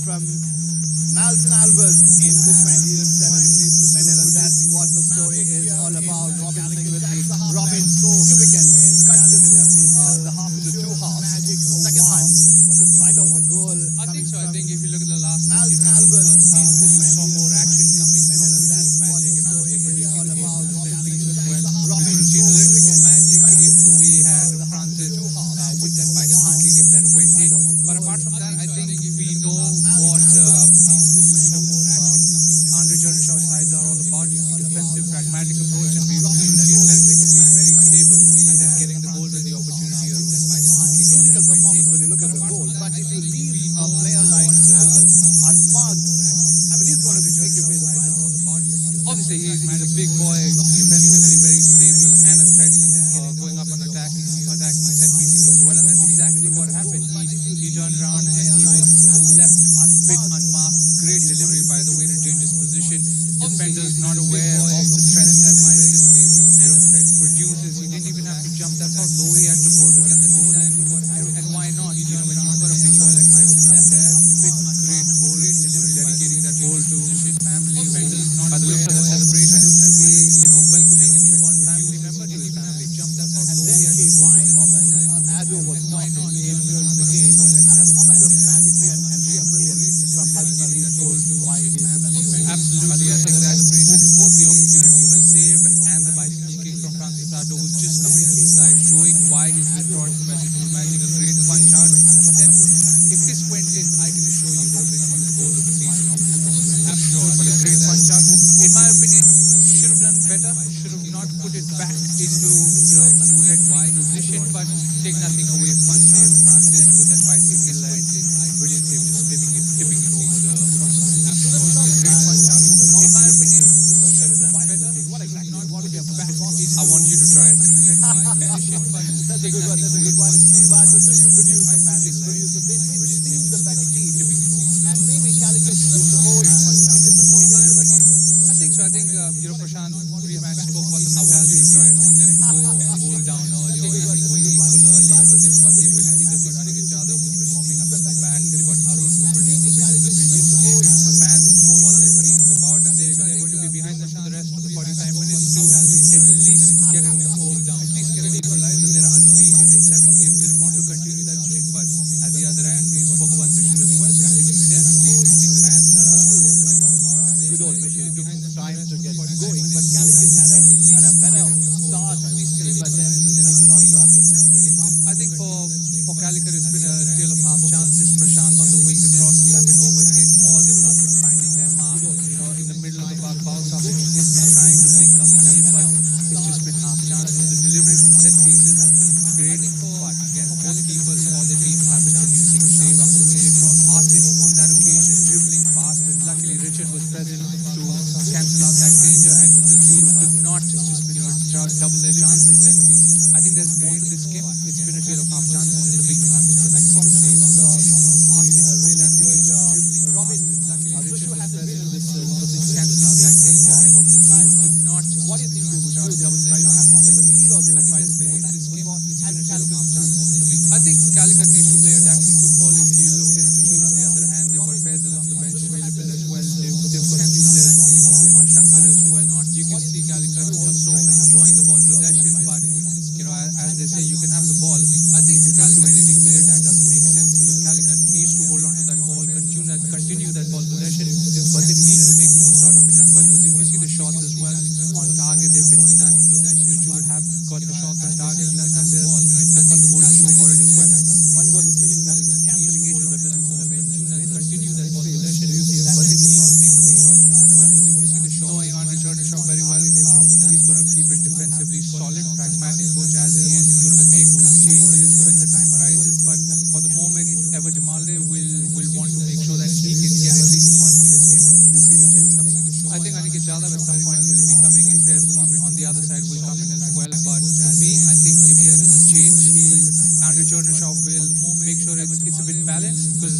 from Malcolm Albert in the 27th minute, and that's what the story is all about. Robin with the Robin weekend is cut the half into two halves. Second half was a brighter one. Goal. I think so. I think if you look at the last 50 Malcolm minutes of the Albert first half, in the you saw 27th more action coming from minute, and that's what Magic the and story obviously is all producing about. the Robin goals with well. the We Robin could have seen a little bit more magic if we had Francis with that bicycle kick if that went in. But apart from that, I think we know what Andre Jernishaw's sides are all about. Defensive, pragmatic approach, and we've seen that defensively very stable. And then getting the goals and the opportunity of that bicycle kick. Clinical performance when you look at the goal, but if you leave a player like Albert unmarked, I mean, he's going to make you pay the price. Obviously, he's a big boy, defensively very stable, and a threat going up on attacking set pieces as well. And that's exactly what happened. He turned around and he was left a bit unmarked. Great delivery, by the way, to change his position. Defenders not aware of the threat that might be stable and threat produces. He didn't even have to jump. That's how low he had to go to get the goal. And why not? You know, when you've got a big boy like Myson up there, great goal, dedicating that goal to his family. By the looks of the celebration, looks to be, welcoming a newborn family member to his family. That's how And low then he had to came go. Ado was not in the influence the game, and a moment of magic and sheer brilliance from Malcolm Ali shows why he is the best. Absolutely, I think that both the opportunities, the save and the bicycle kick from Francis Ado, who's just coming to the side, showing why he's been brought to Magic, a great punch out. But then, if this went in, I can assure you, it would have been one of the goals of the season of this tournament. I'm sure, but a great punch out. In my opinion, should have done better. Should have not put it back into a direct wide position, but take nothing away from save Francis with that bicycle and brilliant save, just tipping it over the crossbar. Great punch out. In my opinion, should have done better. What exactly? What would you have I want you to try it. That's a good one. That's a good one. But the Fisher produced some magic. Produced a bit. It seems the better team, and maybe Calicut should support. I think so. I think Prashant pre-match spoke about the mentality. Known them to go down early or even going equal earlier, but they've got the ability. They've got Anik Jadhav who's been warming up at the back. They've got Arun who produced the win in the previous game. The fans know what their team's about, and they're going to be behind them for the rest of the 45 minutes to at least get an equalizer. They're unbeaten in 7 games. They want to continue that streak, but at the other end, we spoke about Fisher as well, continuing their streak. I think the fans Good old Fisher. It took time to get going, but Calicut had a better start, I would say, but then they could not make it count. I think for Calicut, it's been a tale of half chances. Prashant on the wing, the crosses have been overhit, or they've not been finding their mark. In the middle of the park, Bounce up, he's been trying to link up play, but it's just been half chances. The delivery from set pieces has been great, but again, both keepers for the team have been producing save after save. Asif on that occasion dribbling fast, and luckily Richard was present to cancel out that danger, and the Jews could not just double their chances. And I think there's more to this game. It's been a tale of half chances in the big match. The next 40 minutes, really good. Robin, Fisher hasn't been in this Cancel out that danger, and the Jews could not just What do you think they would do? They would try to have more of a lead, or they would try to play this game. and Calicut? I think Calicut needs to play attacking football. If you look at Trignox on the other hand, they've got Faisal on the bench available as well. They've got two players warming up, Umar Shankar as well. You can see Calicut also enjoying the ball possession, but as they say, you can have the ball. I think if you can't do anything with it, that doesn't make sense. Calicut needs to hold on to that ball, continue that ball possession, but they need to make most out of it as well. Because if you see the shots as well on target, they've been none. You would have got the shots on target. You can have the ball. They've got the goal to show for it as well. One got the feeling that it's cancelling each of the business. Continue that ball possession. Do you see that? But it needs to make most out of it as well. Because if you see the shot, knowing Andre Jernishaw's very well, he's going to keep it defensively solid, pragmatic coach as he is. He's going to make changes when the time arises. But for the moment, Ever Jamalde will want to make sure that he can get at least one from this game. Do you see any changes coming? I think Anik Jadhav at some point will be coming in. Faisal on the other side will come in as well. But for me, I think if there is a change, Andre Jernishau will make sure it's a bit balanced, because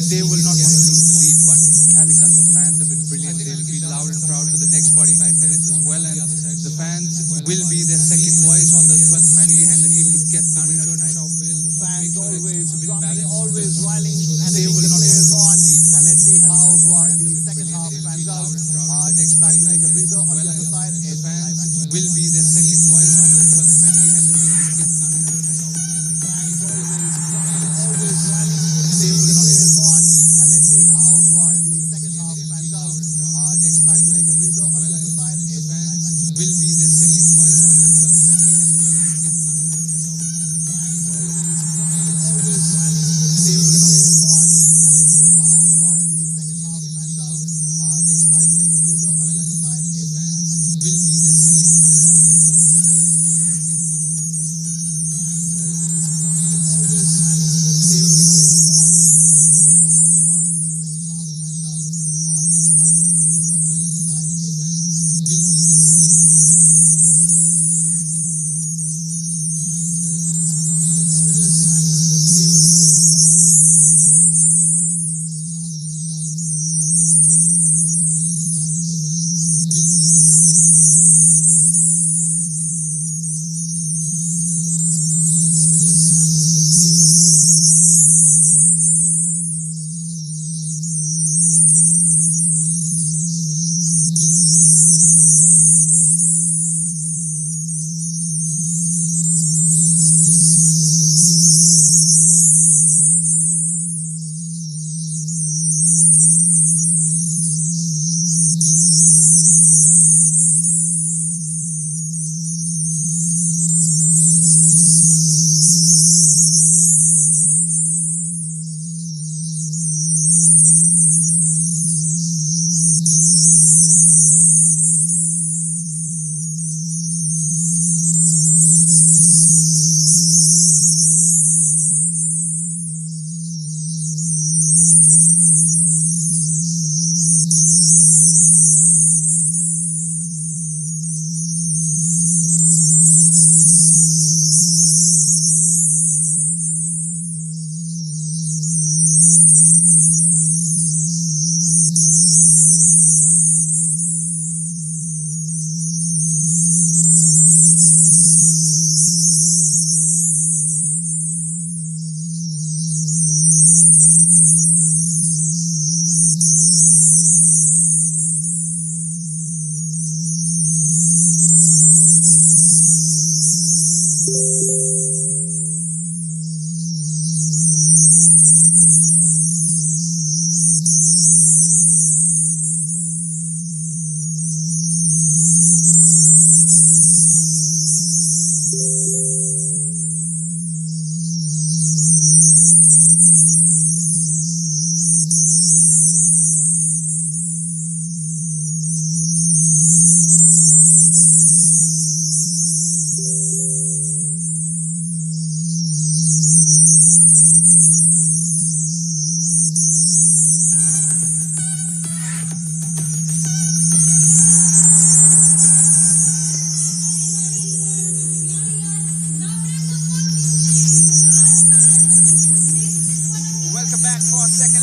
they will not want to lose the lead. But Calicut, the fans have been brilliant. They'll be loud and proud for the next 45 minutes as well. And the fans will be their second voice or the 12th man behind the team to get the winner tonight. Fans always drumming, always riling, and They they will the not players want to on. lose the lead.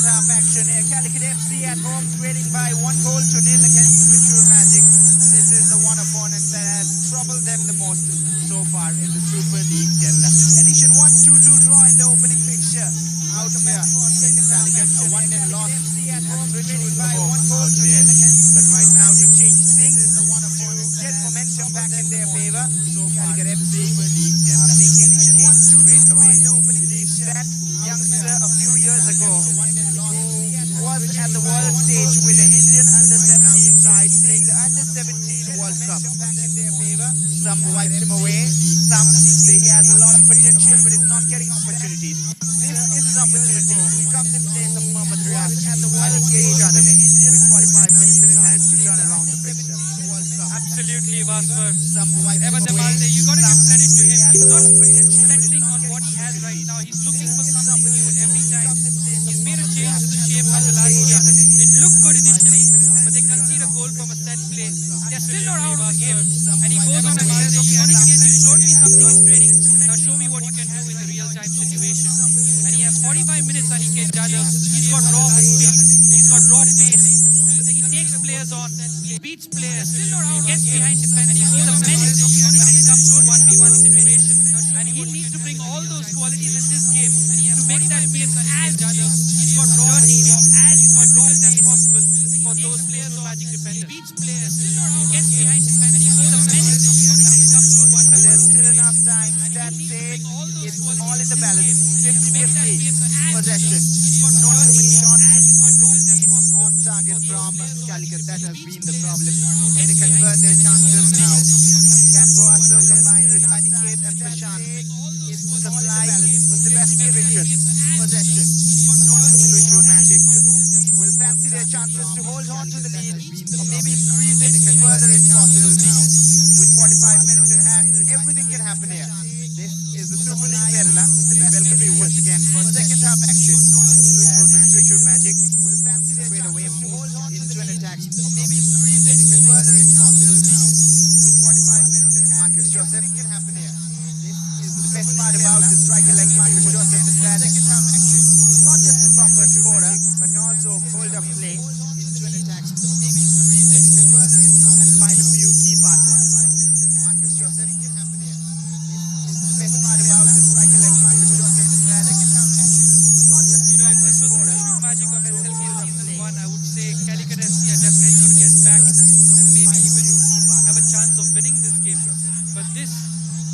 half action here. Calicut FC at home trailing by 1-0 against Trishul Magic. This is the one opponent that has troubled them the most so far in the Super League Kerala. Edition 1-2-2 draw in the opening fixture. Out of here, Calicut a 1-0 loss at Trishul by 1-0 there. But right now to change things, to get momentum back in their favor, so Calicut FC making a change straight away. That youngster a few years ago who was at the world stage with the Indian under-17 side playing the under-17 World Cup. Some wiped him away, some say he has a lot of potential but is not getting opportunities. This is his opportunity. He comes in place of Mohammad Riaz at the world stage with 45 minutes in his hands to turn around the picture. Absolutely, Vasper. Ever Demalde, you got to give credit to him. He's not settling on what he has right now. He's looking for something new every time. He's made a change to the shape of the last game. It looked good initially, but they concede a goal from a set play. They're still not out of the game. And he goes on and says, okay, Aniket, you showed me something in training. Now show me what you can do in the real-time situation. And he has 45 minutes, Aniket Jadhav. He's got raw speed. He's got raw pace. He takes players on. He beats players. He gets behind defense. And he's a menace when it comes to 1v1 situation. And he needs to bring all those qualities in this game to make that game as he's got dirty, as difficult as possible for those players who Magic defenders. He beats players. He gets behind defense. And he's a menace when it comes to 1v1. Well, there's still enough time. That said, it's all in the balance. 50-50 possession. Not too many shots on target from Calicut. That has been the problem. And they convert their chances now. Can Boaso combine with Aniket and Prashant? Supply for Sebastian Richard. Possession. Trishul Magic will fancy their chances to hold on to the lead or maybe increase it further if possible now. With 45 minutes in hand, everything can happen here. This is the Super League Kerala. We welcome you once again for second half action. Trishul Magic will fancy their straight away move into an attack or maybe increase it further if possible now. With 45 minutes in hand, Marcus Joseph can happen here. This is the best part about the striker like Marcus Joseph is that second half action. He's not just a proper scorer, but can also hold up play into an attack or maybe increase it further if possible and find a few key passes. Marcus Joseph can happen here. The best part about the striker like Marcus Joseph is that second half action. He's not just a proper This was the scorer. true magic of SLBL season 1. I would say Calicut FC are definitely going to get back and maybe even have a chance of winning this game. But this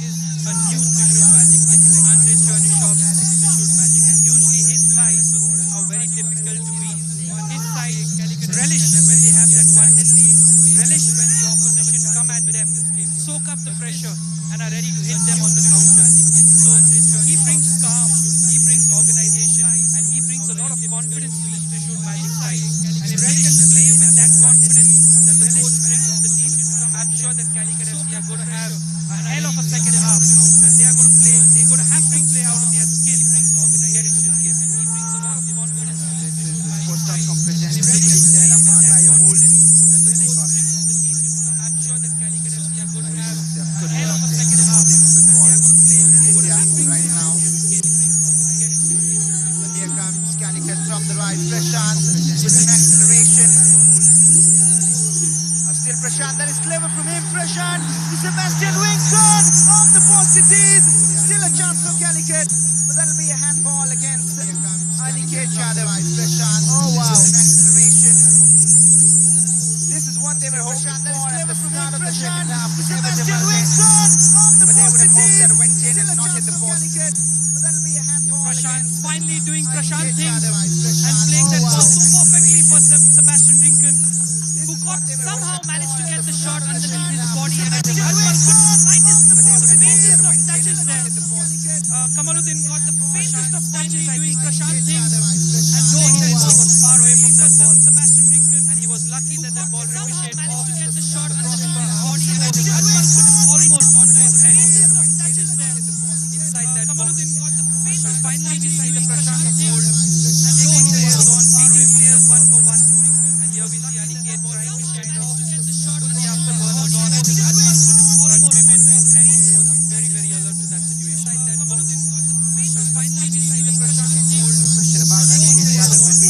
is a new Trishul Magic. It's Andre Chernyshov's Trishul Magic. And usually his sides are very difficult to beat. His side relish when they have that 1-hit lead. Relish when the opposition come at them. Soak up the pressure and are ready to hit them on the counter. So he brings calm, he brings organization, and he brings a lot of confidence to his Trishul Magic side. And if they can play with that confidence that the coach brings to the team, I'm sure that Calicut FC are going to have a hell of a second half. And they are going to play, they're going to have to play out of their skill to get into this game. And he brings a lot of confidence to his Trishul Magic side. Representing And the if they league there, can play apart with by that a goal. confidence that the coach brings to the team, I'm sure that Calicut FC are going to have a hell of a second half. And they are going to play, they're going to have to play right now. out of their skill to get into this game. Here comes Calicut from the right. Prashant with an acceleration. Still Prashant, that is clever from him. Prashant to Sebastian Winston off the post it is. Still a chance for Calicut, but that'll be a handball against Aniket Jadhav. Prashant, oh wow. Acceleration. This is what they were hoping for at the start of the second half. Sebastian Winston off the post it is. That went in and not hit the post. But that'll be a handball. Prashant finally doing Prashant things and playing that ball so perfectly for Sebastian Rinken, who somehow managed to get the shot underneath his body. And I think Ajmal got the faintest of touches there. Kamaluddin got the faintest of touches doing Prashant things, and no, he was far away from that ball. Sebastian Rinken, and he was lucky that that ball ricocheted off to get the shot underneath his body. And I think Ajmal put it almost onto his head. Touches there inside that Kamaluddin got the faintest. Finally, we see the Prashant goal, and they get players on, beating players 1 for 1. And here we see Aniket trying to get the shot with the afterburners on. I think Ajmal put it almost into his head. He was very, very alert to that situation. Kamaluddin got the faintest. Finally, we see the Prashant goal. Question about Aniket Jadhav will be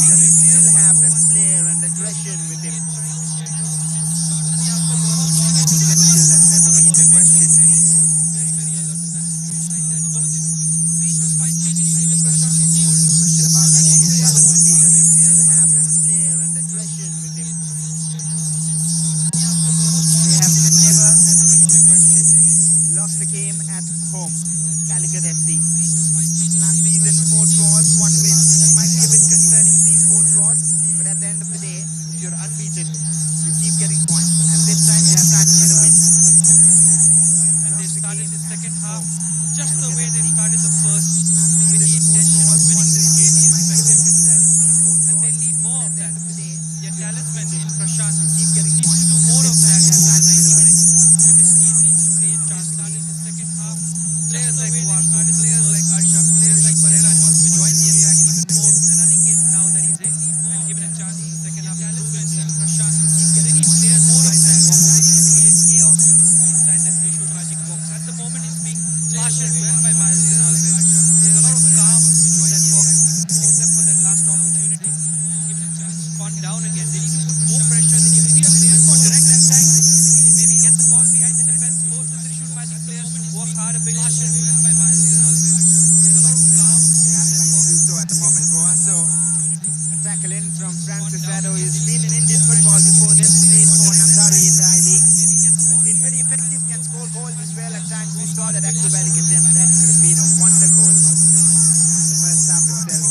tackle in from Francis Rado. He's been in Indian football before this, played for Namdari in the I-League. Has been very effective, can score goals as well at times. We saw that acrobatic attempt. That could have been a wonder goal. The first half itself.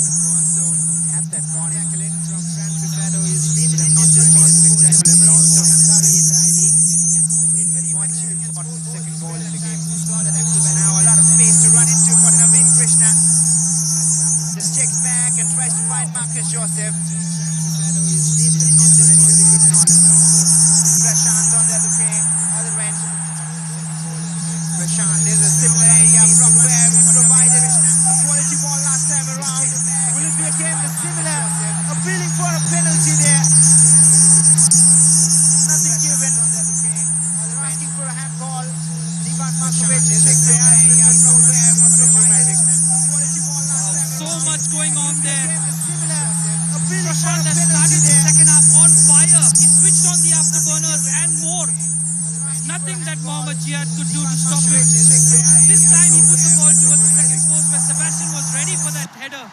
Had that corner. Tackle in from Francis Rado. He's been not just been spectacular, but also Namdari in the I-League. Has been very much important second goal in the game. We saw that acrobatic. Now a lot of space to run into for Naveen Krishna. Just checks back and tries to find Marcus Joseph. Prashant on the other end. Prashant, there's a similar area from where he provided a quality ball last time around. Will it be again the similar? Appealing for a penalty there. Nothing given. They're asking for a handball. Ivan Markovic checks the area from where he provided a quality ball last time around. So much going on there. Prashant has started the second half on fire. He switched on the afterburners and more. Nothing that Mohammad Jihad could do to stop it. This time he put the ball towards the second post where Sebastian was ready for that header.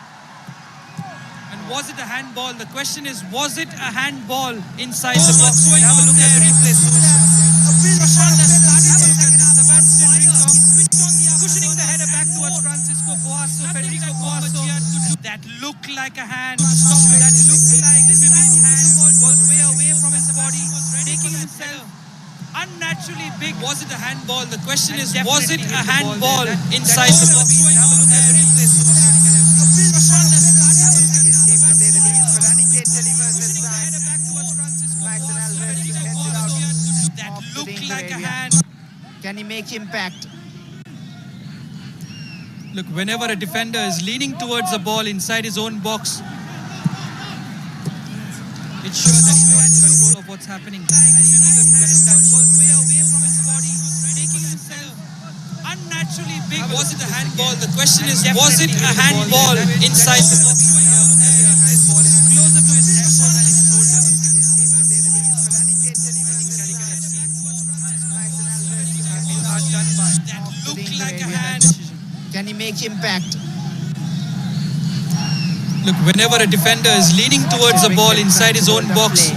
And was it a handball? The question is, was it a handball inside the box? Have a look at the replay. Prashant has started the second half. Sebastian rings off. Cushioning the header back towards Francisco Boasso. Federico Boasso. That looked like a hand. That looked like Vivian's hand was way away from his body, making himself unnaturally big. Was it a handball? The question is, was it a handball inside the box? Have a look at the replay. Prashant has started the second half. But Aniket delivers this time. That looked like a hand. Can he make impact? Look, whenever a defender is leaning towards a ball inside his own box, it's sure that he's not in control of what's happening. And he even when his touch was way away from his body, making himself unnaturally big. Was it a handball? The question is, was it a handball inside the box? Closer to his elbow than his shoulder. Hard done by. That looked like a hand. Can he make impact? Look, whenever a defender is leaning towards a ball inside his own box,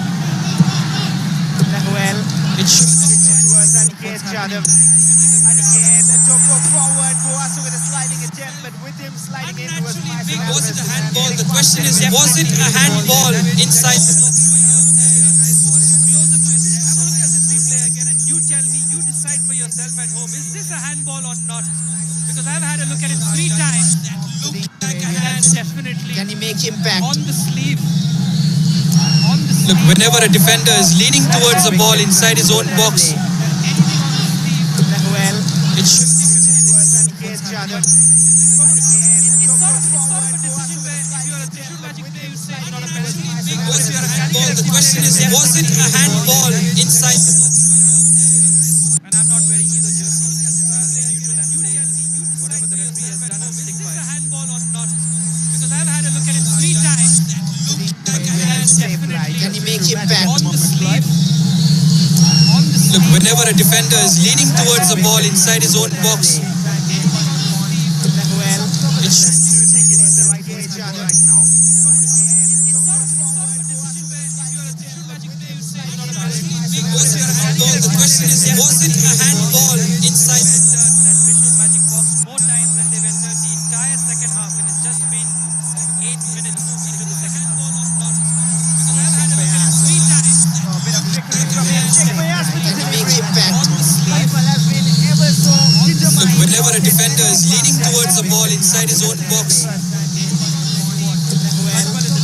Well, it's sure that he's not towards Aniket Jadhav. Aniket to go forward. Boasso with a sliding attempt, but with him sliding in was unnaturally big. Was it a handball? The question is, was it a handball inside the box? Closer to his elbow. Have a look at this replay again and you tell me, you decide for yourself at home, is this a handball or not? Because I've had a look at it 3 times. That looked like a hand, definitely. Can he make impact? On the sleeve. On the sleeve. Look, whenever a defender is leaning towards a ball inside his own box, Well, it's towards Aniket Jadhav. it's sort of a decision where if you're a Trishul Magic player, you say it's not a penalty. Was it a handball? The question is, was it a handball inside the box? And I'm not wearing either jersey, so I'll be neutral and say whatever the referee has done, I'll stick by. Is this a handball or not? Because I've had a look at it 3 times. That looked like a hand, definitely. Can he make impact? On the sleeve. On the sleeve. Look, whenever a defender is leaning towards a ball inside his own box, Well, it's the right way Jadhav right now. was it a handball? The question is, was it a handball inside the that Trishul Magic box more times than they've entered the entire second half, and it's just been 8 minutes into the second half. Because I've had a look at it 3 times. A bit of trickery from him. Check Bayas with the Can he make delivery. impact? On the sleeve. Rifle has been ever so Look, determined. whenever a defender is leaning towards a ball inside his own box,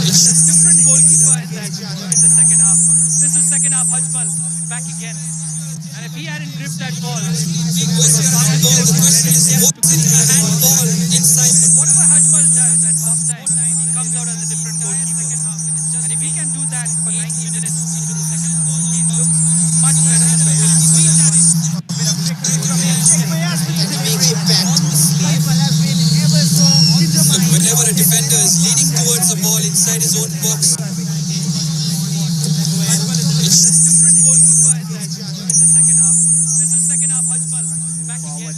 it's a different goalkeeper in the second half. This is second half. Hajmal back again, and if he hadn't gripped that ball, Was it a handball? The question is, was it a handball inside the whatever Hajmal does at half time, he comes out as a different goalkeeper. And if he can do that for 90 minutes into the second half, he looks much better than the goalkeeper. Check Bayas with the Can he make delivery. impact? Rifle has been ever so Look, determined. whenever a defender is leaning towards a ball inside his own box, It's a different goalkeeper in the second half. This is second half. Hajmal back again,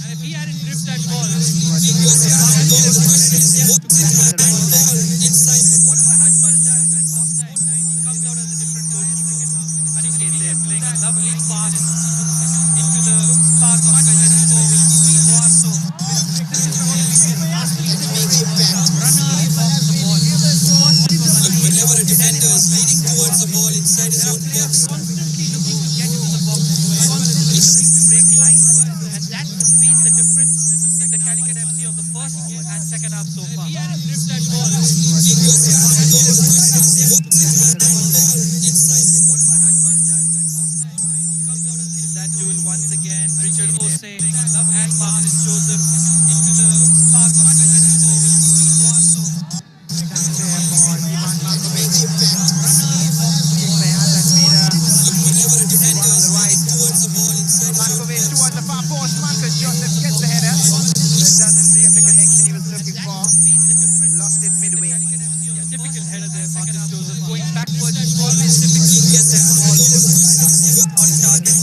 and if he hadn't gripped that ball, was it a handball? The question is, was it a handball inside the whatever Hajmal does Typical header there, Marcus Joseph going backwards. Always difficult to get that ball on target.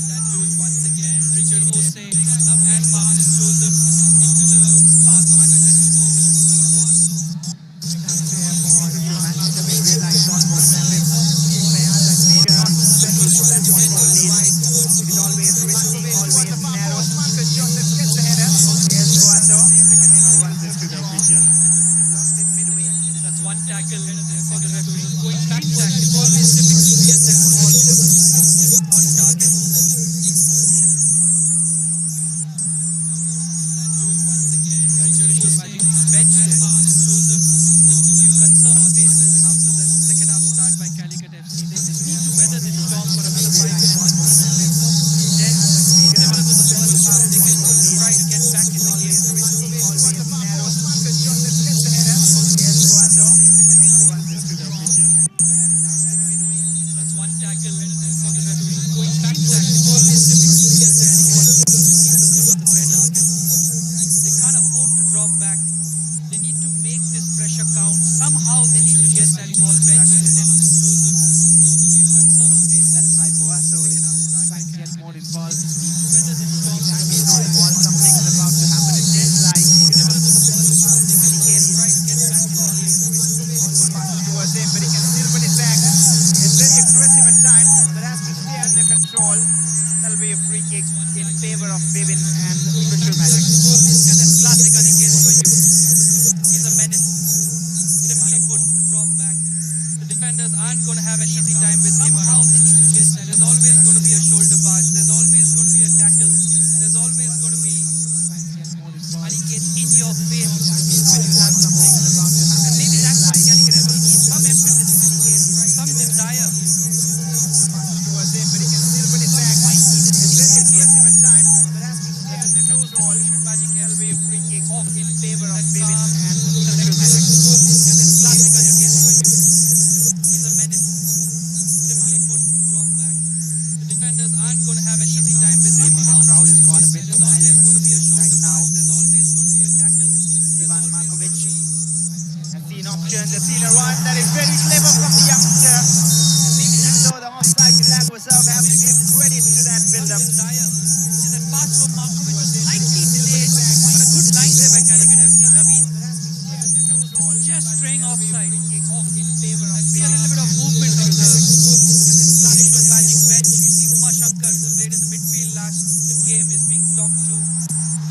That duel once again. Richard Ose and Marcus Joseph into the park. That's one tackle for the referee. Going back tackle. Always difficult to get that ball on target. That duel once again. Richard Ose bench and Marcus Joseph. Few concern faces after the second half start by Calicut FC. They just need to weather this storm for another 5 minutes. Then, similar to the first half, they can try to get back in the game. That's one tackle for the referee. Going back tackle. Always difficult to get that ball. Keep the foot on the pedal. They can't afford to drop back. They need to make this pressure count. Somehow they need to get that ball back. That's why Boasso is trying to get more involved. Something is about to happen. It seems like towards him, but he can still win it back. It's very aggressive at times, but has to stay under control. That'll be a free kick in favor of Bevin and Fisher Magic. And that's classic Aniket for you. He's a menace. Simply put, drop back. The defenders aren't going to have an easy time with him around. There's always going to be a shoulder pass. There's always going to be a tackle. There's always going to be Aniket in your face when you have something. And maybe that's what Calicut FC needs. Some emphasis, some desire. Towards him, but he can still win it back. It's very aggressive at times, but has to stay under control. Magic That'll be a free kick off in favor of Bevin calm, and collected. Fisher Magic. And that's classic Aniket for you. He's a menace. Simply put, drop back. The defenders aren't going to have an easy time with him The around. crowd has gone a bit There's always violent going to be a shoulder right now. pass. There's always going to be a tackle. There's Ivan always Markovic going to be has seen options, has seen a run that is very clever from the youngster. Even though the offside flag was out, I have to give credit to that build-up. desire. See, that pass from Markovic was slightly delayed, but a good line there by Calicut FC. Naveen just straying offside. See a little bit of movement on the Trignox Magic bench. You see Uma Shankar, who played in the midfield last game, is being talked to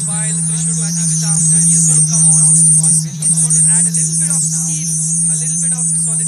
by the Trignox Magic staff. So he's going to come on. He's going to add a little bit of steel, a little bit of solidity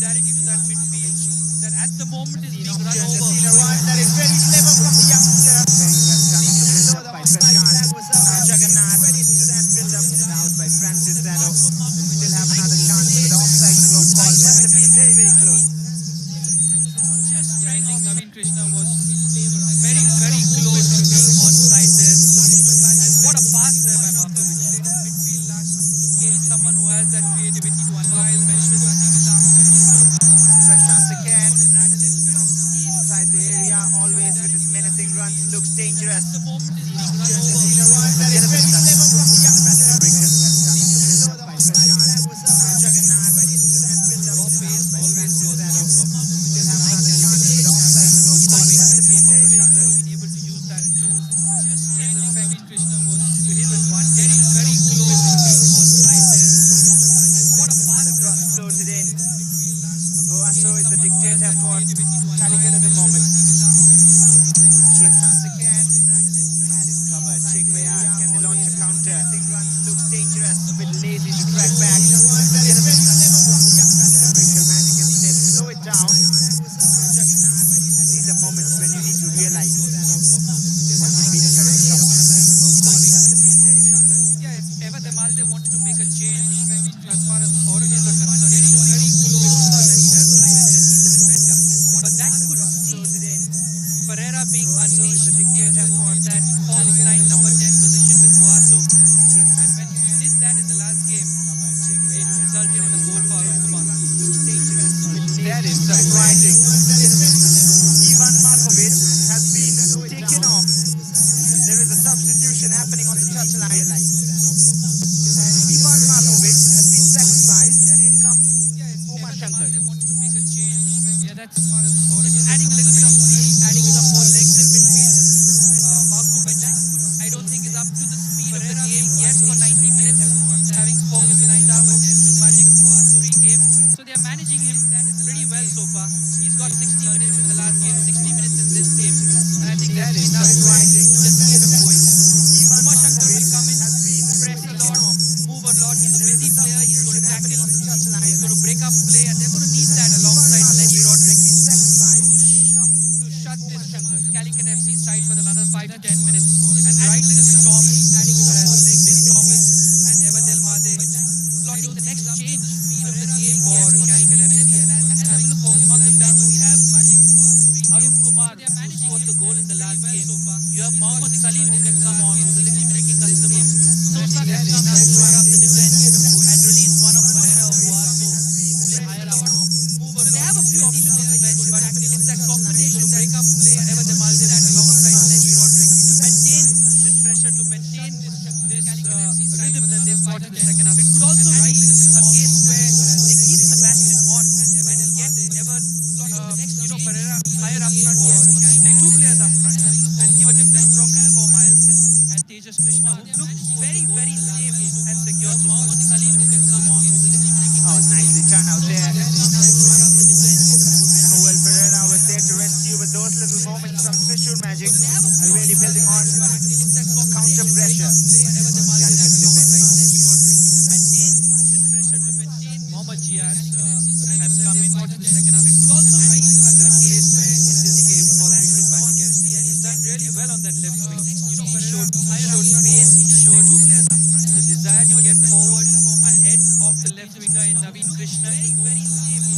Praveen Krishna.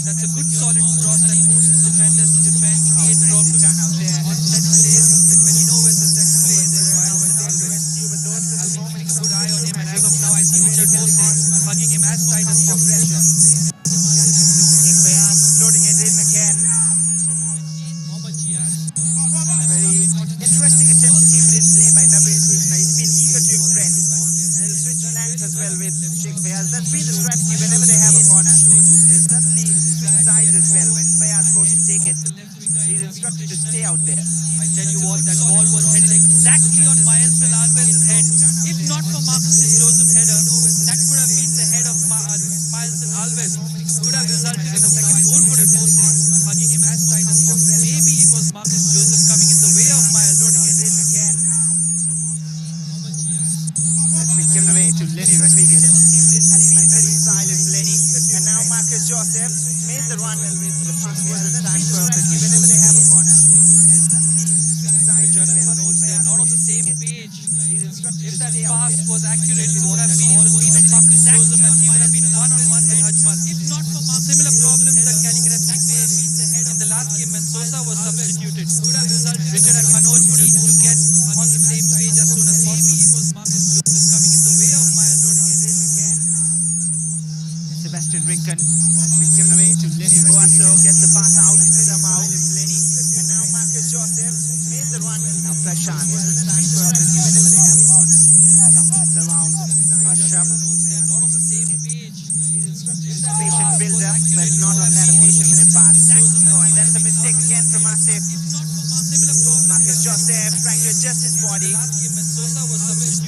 That's a good solid cross that forces defenders to defend, create problems on set plays. And when you know where the set play, there's Miles and Alves. I'll be keeping a good eye on him, and as of now, I see Richard Jose hugging him as tight as possible. Loading it in again. Mohammad Jiaz. Very interesting attempt to keep it in play by Liveeee Krishna. He's been eager to impress. And he'll switch length as well with Sheikh Fayaz. That's been the strategy whenever they have a corner. They suddenly switch sides as well. When Fayaz goes to take it, he's instructed to stay out there. I tell you what, that ball was headed exactly on Miles Alves' head. If not for Marcus Joseph header, that would have been the head of Miles Alves. Could have resulted in a second goal for Jose, hugging him as tight as possible. Maybe it was Marcus Joseph coming in the way of Miles Alves. That's been given away to Lenny Rodriguez. Has been very silent, Lenny. And now Marcus Joseph made the run. The pass was time perfectly whenever they have a corner. Richard and Manoj, they're not on the same page. If that pass was accurate, it would have been in the feet of Marcus Joseph and he would have been one-on-one with Ajmal. If not for similar problems that Calicut FC faced in the last game when Sosa was substituted, could have resulted. Richard and Manoj need to get on the same page as soon as possible. It was Marcus Joseph coming in the way of Miles Rodriguez. Sebastian Rincon has been given away to Lenny Rodriguez. Gets the pass out somehow. Lenny. And now Marcus Joseph made the run. Now Prashant. Time perfectly whenever they have a corner. Comes around. Ashraf. They're not on the same page. Patient build up, but not on that occasion with the pass. Oh, and that's a mistake again from Asif. Marcus Joseph trying to adjust his body.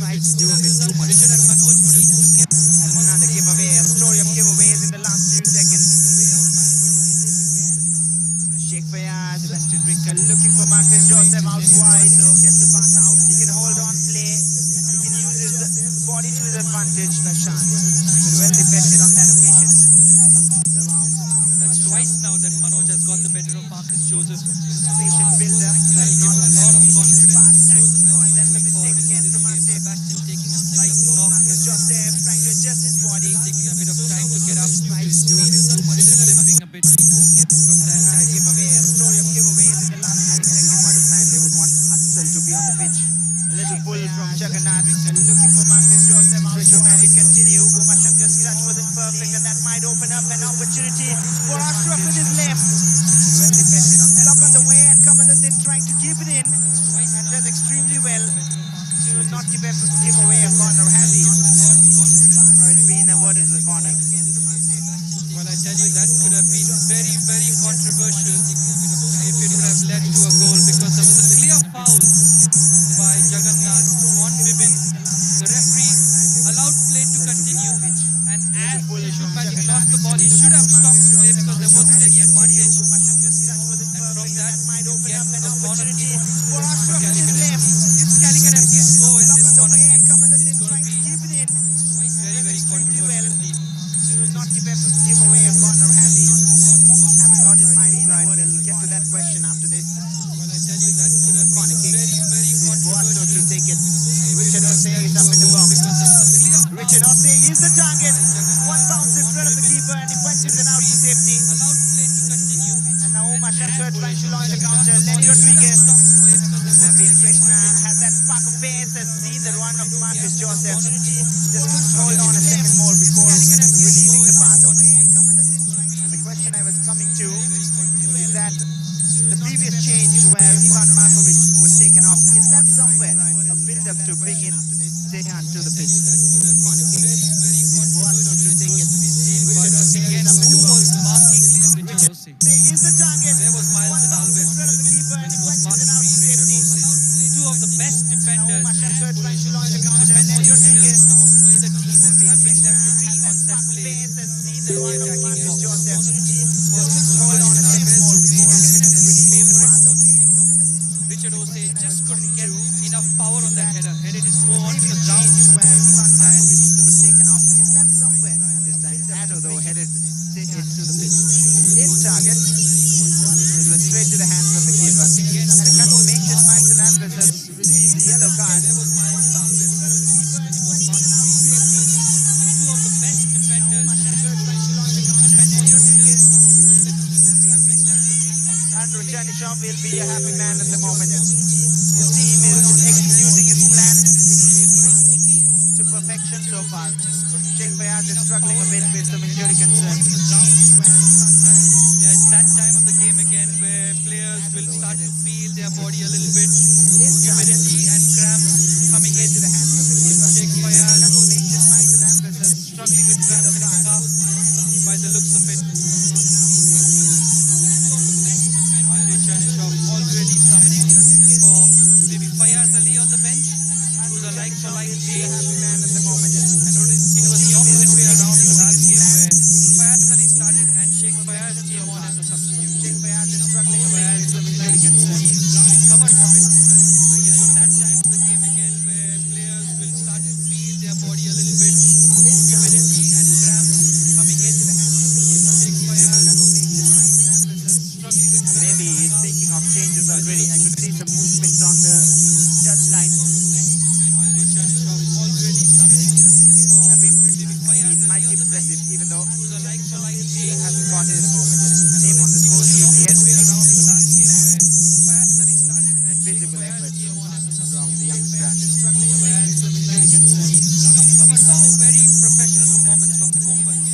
Tried to do a bit too much. And another giveaway, a story of giveaways in the last few seconds. Sheikh Fayaz, Sebastian Rincon looking for Marcus Joseph out wide. So gets the pass out. He can hold on, play. He can use his body to his advantage. Prashant. Well defended on that occasion. That's twice now that Manoj has got the better of Marcus Joseph. Patient build up, but not on that occasion. Oh, and that's a mistake again from Asif. Sebastian taking a slight knock. Marcus Joseph trying to adjust his body. Taking a bit of time to get up. Tries to do a bit too much. Limping a bit from that Another side. giveaway, a story of giveaways in the last 5 seconds. By the time they would want Axel to be on the pitch. A little pull from Jagannath, looking for Marcus Joseph. Should magic continue? Umashankar's touch wasn't perfect, and that might open up an opportunity for Ashraf with his left. Well defended on that. Block on the way, and Kamaluddin trying to keep it in, and does extremely well to not give away a corner, has he? Oh, it's been awarded to the corner. Well, I tell you, that could have been very, very controversial if it would have led to a goal, because there was a clear foul by Jagannath on Bibin. The referee allowed play to continue, and as Shoot Magic lost the ball, he should have stopped the play because there wasn't any advantage. And from that, you get a corner kick for Calicut FC. If Calicut FC score in this corner kick, it's going to be very, very controversial indeed. Not give away a corner, has he? Have a thought in mind, right? We'll get to that question after this. Well, I tell you, that could have Corner been kick. very, very It is Boato controversial. to take it. Richard Osei is up in the box. Richard Osei is the target. One bounce in front of the keeper, and he punches it out to safety. Allowed play to continue. And now Omar Shankar trying to launch a counter. Lenny Rodriguez. Liveeee Krishna has that spark of pace, has seen the run of Marcus Joseph. Just couldn't hold on a second more before releasing the pass. And the question I was coming to is that the previous change where Ivan Markovic was taken off, is that somewhere a build-up to bring in Sehan to the pitch? Boato to take it. Richard Osei Again, is up in who the box. was marking Richard Jose? Is the target. There was Miles and Alves. In front of the keeper, and he It was punches it out to Richard safety. Jose. Two of the best defenders Omar Shankar trying to launch a counter. defensive Lenny headers Rodriguez. of either team. be a happy man at the moment. His team is executing his plan to perfection so far. Sheikh Fayaz is struggling a bit with some injury concerns. Yeah, it's that time of the game again where players will start to feel their body a little bit. Humidity and cramps coming into the hands of the keeper. Sheikh Fayaz struggling with cramps in his calf by the looks of it. Andre Chernyshov already summoning for maybe Fayaz Ali on the bench, who's a like-for-like change. At the moment. It was the opposite way around in the last game where Fayaz Ali started and Sheikh Fayaz came on as a substitute. Sheikh Fayaz is struggling with some injury concerns. He's recovered from it, so he's going to continue the game again where players will start to feel their body a little bit. Humidity and cramps coming into the hands of the keeper. Sheikh Fayaz struggling with cramps. Maybe he's thinking of changes already. I could see some movements on the touchline. Andre Chernyshov already summoning for Have been maybe Fayaz been Ali mighty on the bench, impressive, even though who's a like-for-like he change. hasn't got his name on the score The sheet yet. opposite way around in the last game where Fayaz Ali started and Sheikh Visible Fayaz effort came on as a from substitute. the youngster. We saw a very professional performance from the Kombans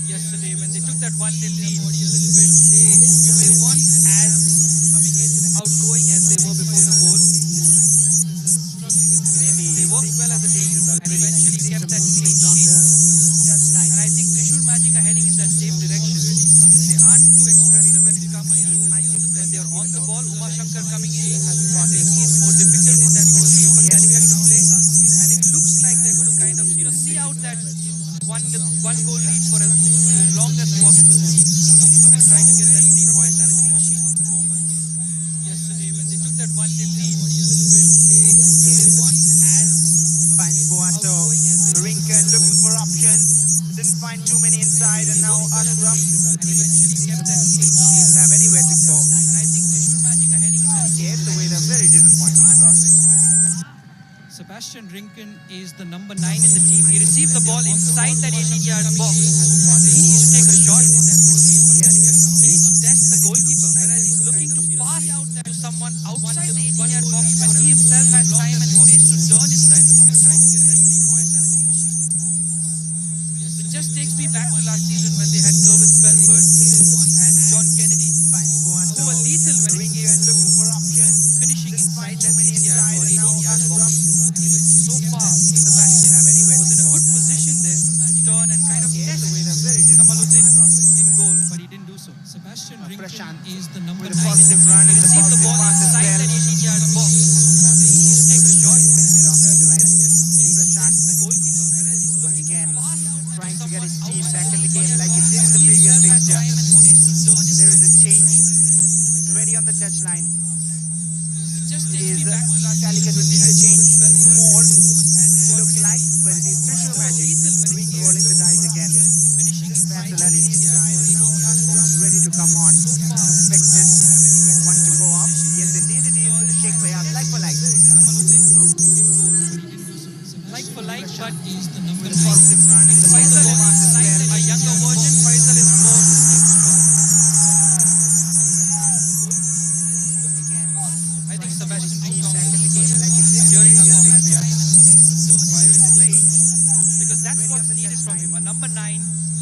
yesterday when they took that 1-0 lead. They weren't as outgoing as they were before the goal. They worked well as a team and eventually kept that clean sheet. And I think Trishul Magic are heading in that same direction. They aren't too expressive when it comes to when they're on the ball. Uma Shankar coming in making it more difficult in that position for Calicut to play. And it looks like they're going to kind of see out that one goal lead for as long as possible and try to get that 3 points and a clean sheet from the Kombans yesterday when they took that 1-0 lead. They weren't as Finds Boato. Rinken looking for options. Didn't find too many inside, and now Ashraf eventually kept that clean sheet. doesn't have anywhere to go. And I think Trishul Magic are heading in that Gave the way a very disappointing cross. Sebastian Rinken is the number 9 in the team. He received the ball inside that 18-yard box. He needs to take a shot. He needs to test the goalkeeper, whereas he's looking to pass to someone outside the 18-yard box when he himself has time and space to turn inside the box. It just takes me back to last season when they had Kerwin Spelford and John Kennedy, who were lethal when it came to finishing inside that 16-yard or 18-yard box. So far, Sebastian was in a good position there to turn and kind of test Kamaluddin in goal, but he didn't do so. Sebastian Rinken Prashant is the number 9 with a positive run He in the received the positive ball pass as inside well. that 18-yard box. He needs to take a shot. Defended on the other end. Prashant The goalkeeper, whereas he's once again pass trying to get his someone team back in the outside game like it did in the he previous himself has fixture. time and space to turn There is inside. a change already on the touchline. It just It takes is me back to last Calicut season will when need they to had change Kerwin Spelford more. and It John looks Kennedy, like, but it is Trishul who were Magic lethal when it came rolling the dice again. finishing inside Faisal that Ali 16-yard or 18-yard box. ready to come on. Expected one to go up. Yes, indeed it is Sheikh Fayaz, like for like. Like for like, but is the number 9. Positive run in the Faisal positive pass as is well. a younger version. Faisal is more. Again, I think Sebastian team Rinken back in the game like it did in the during a previous moment fixture. while he's playing, because that's what's needed from him. A number 9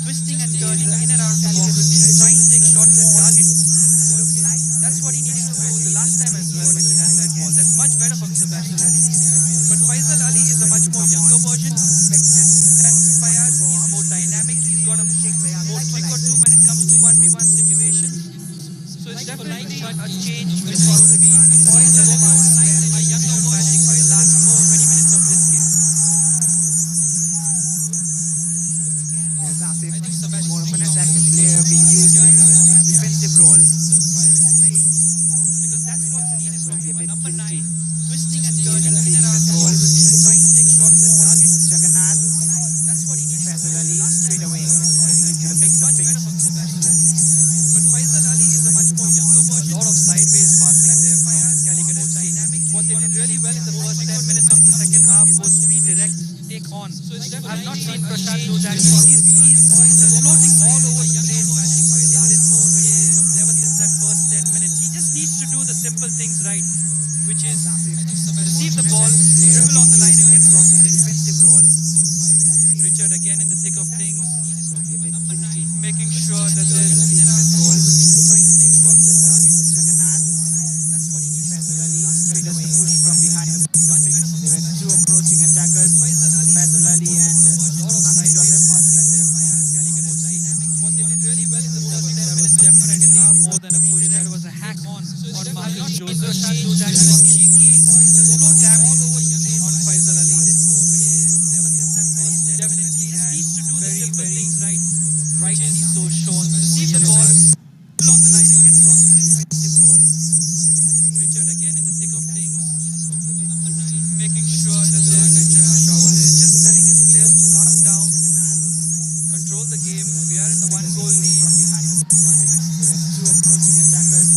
twisting and turning in and out of the box, trying to take shots at targets. That's what he needed to do the last time as well when he had that ball. That's much better from Sebastian Ali. But Faisal Ali is a much more younger version than Fayaz. He's more dynamic. He's got a more trick or two when it comes to 1v1 situations. So it's definitely a change which is going to be Faisal is a younger version for the last 20 minutes of this game. Yes, Asif, I think Sebastian more of an Rinken attacking player being used in defensive roles. Because that's what's needed from Will be a him. A bit number 9 guilty. twisting and You turning can in see and out of this the goal. box, trying to take shots at targets. Jagannath, That's what he needed. Faisal Ali straight away getting into the mix of Much better things. from Sebastian. But Faisal Ali is a much more younger version. A lot of sideways passing there from Calicut FC. What they did really well in the first 10 minutes of the second half was be direct, take on. I've not seen Prashant do that. He's floating all over the place. Ever since that first 10 minutes, he just needs to do the simple again in the thick of things, making sure that there's Just a push from behind. There were two approaching attackers, Faisal Ali and Nasir Joseph. what they did really well in the first 10 minutes, definitely more than a push. There was a hack on Marcus Joseph. That was cheeky, slow tap on Faisal Ali. Definitely needs to do the simple things right. Rightly so shown. Receive the ball on the line and get crossing his defensive role. Richard again in the thick of things, making sure that there's just telling his players to calm down, control the game. We are in the one goal lead. Two approaching attackers,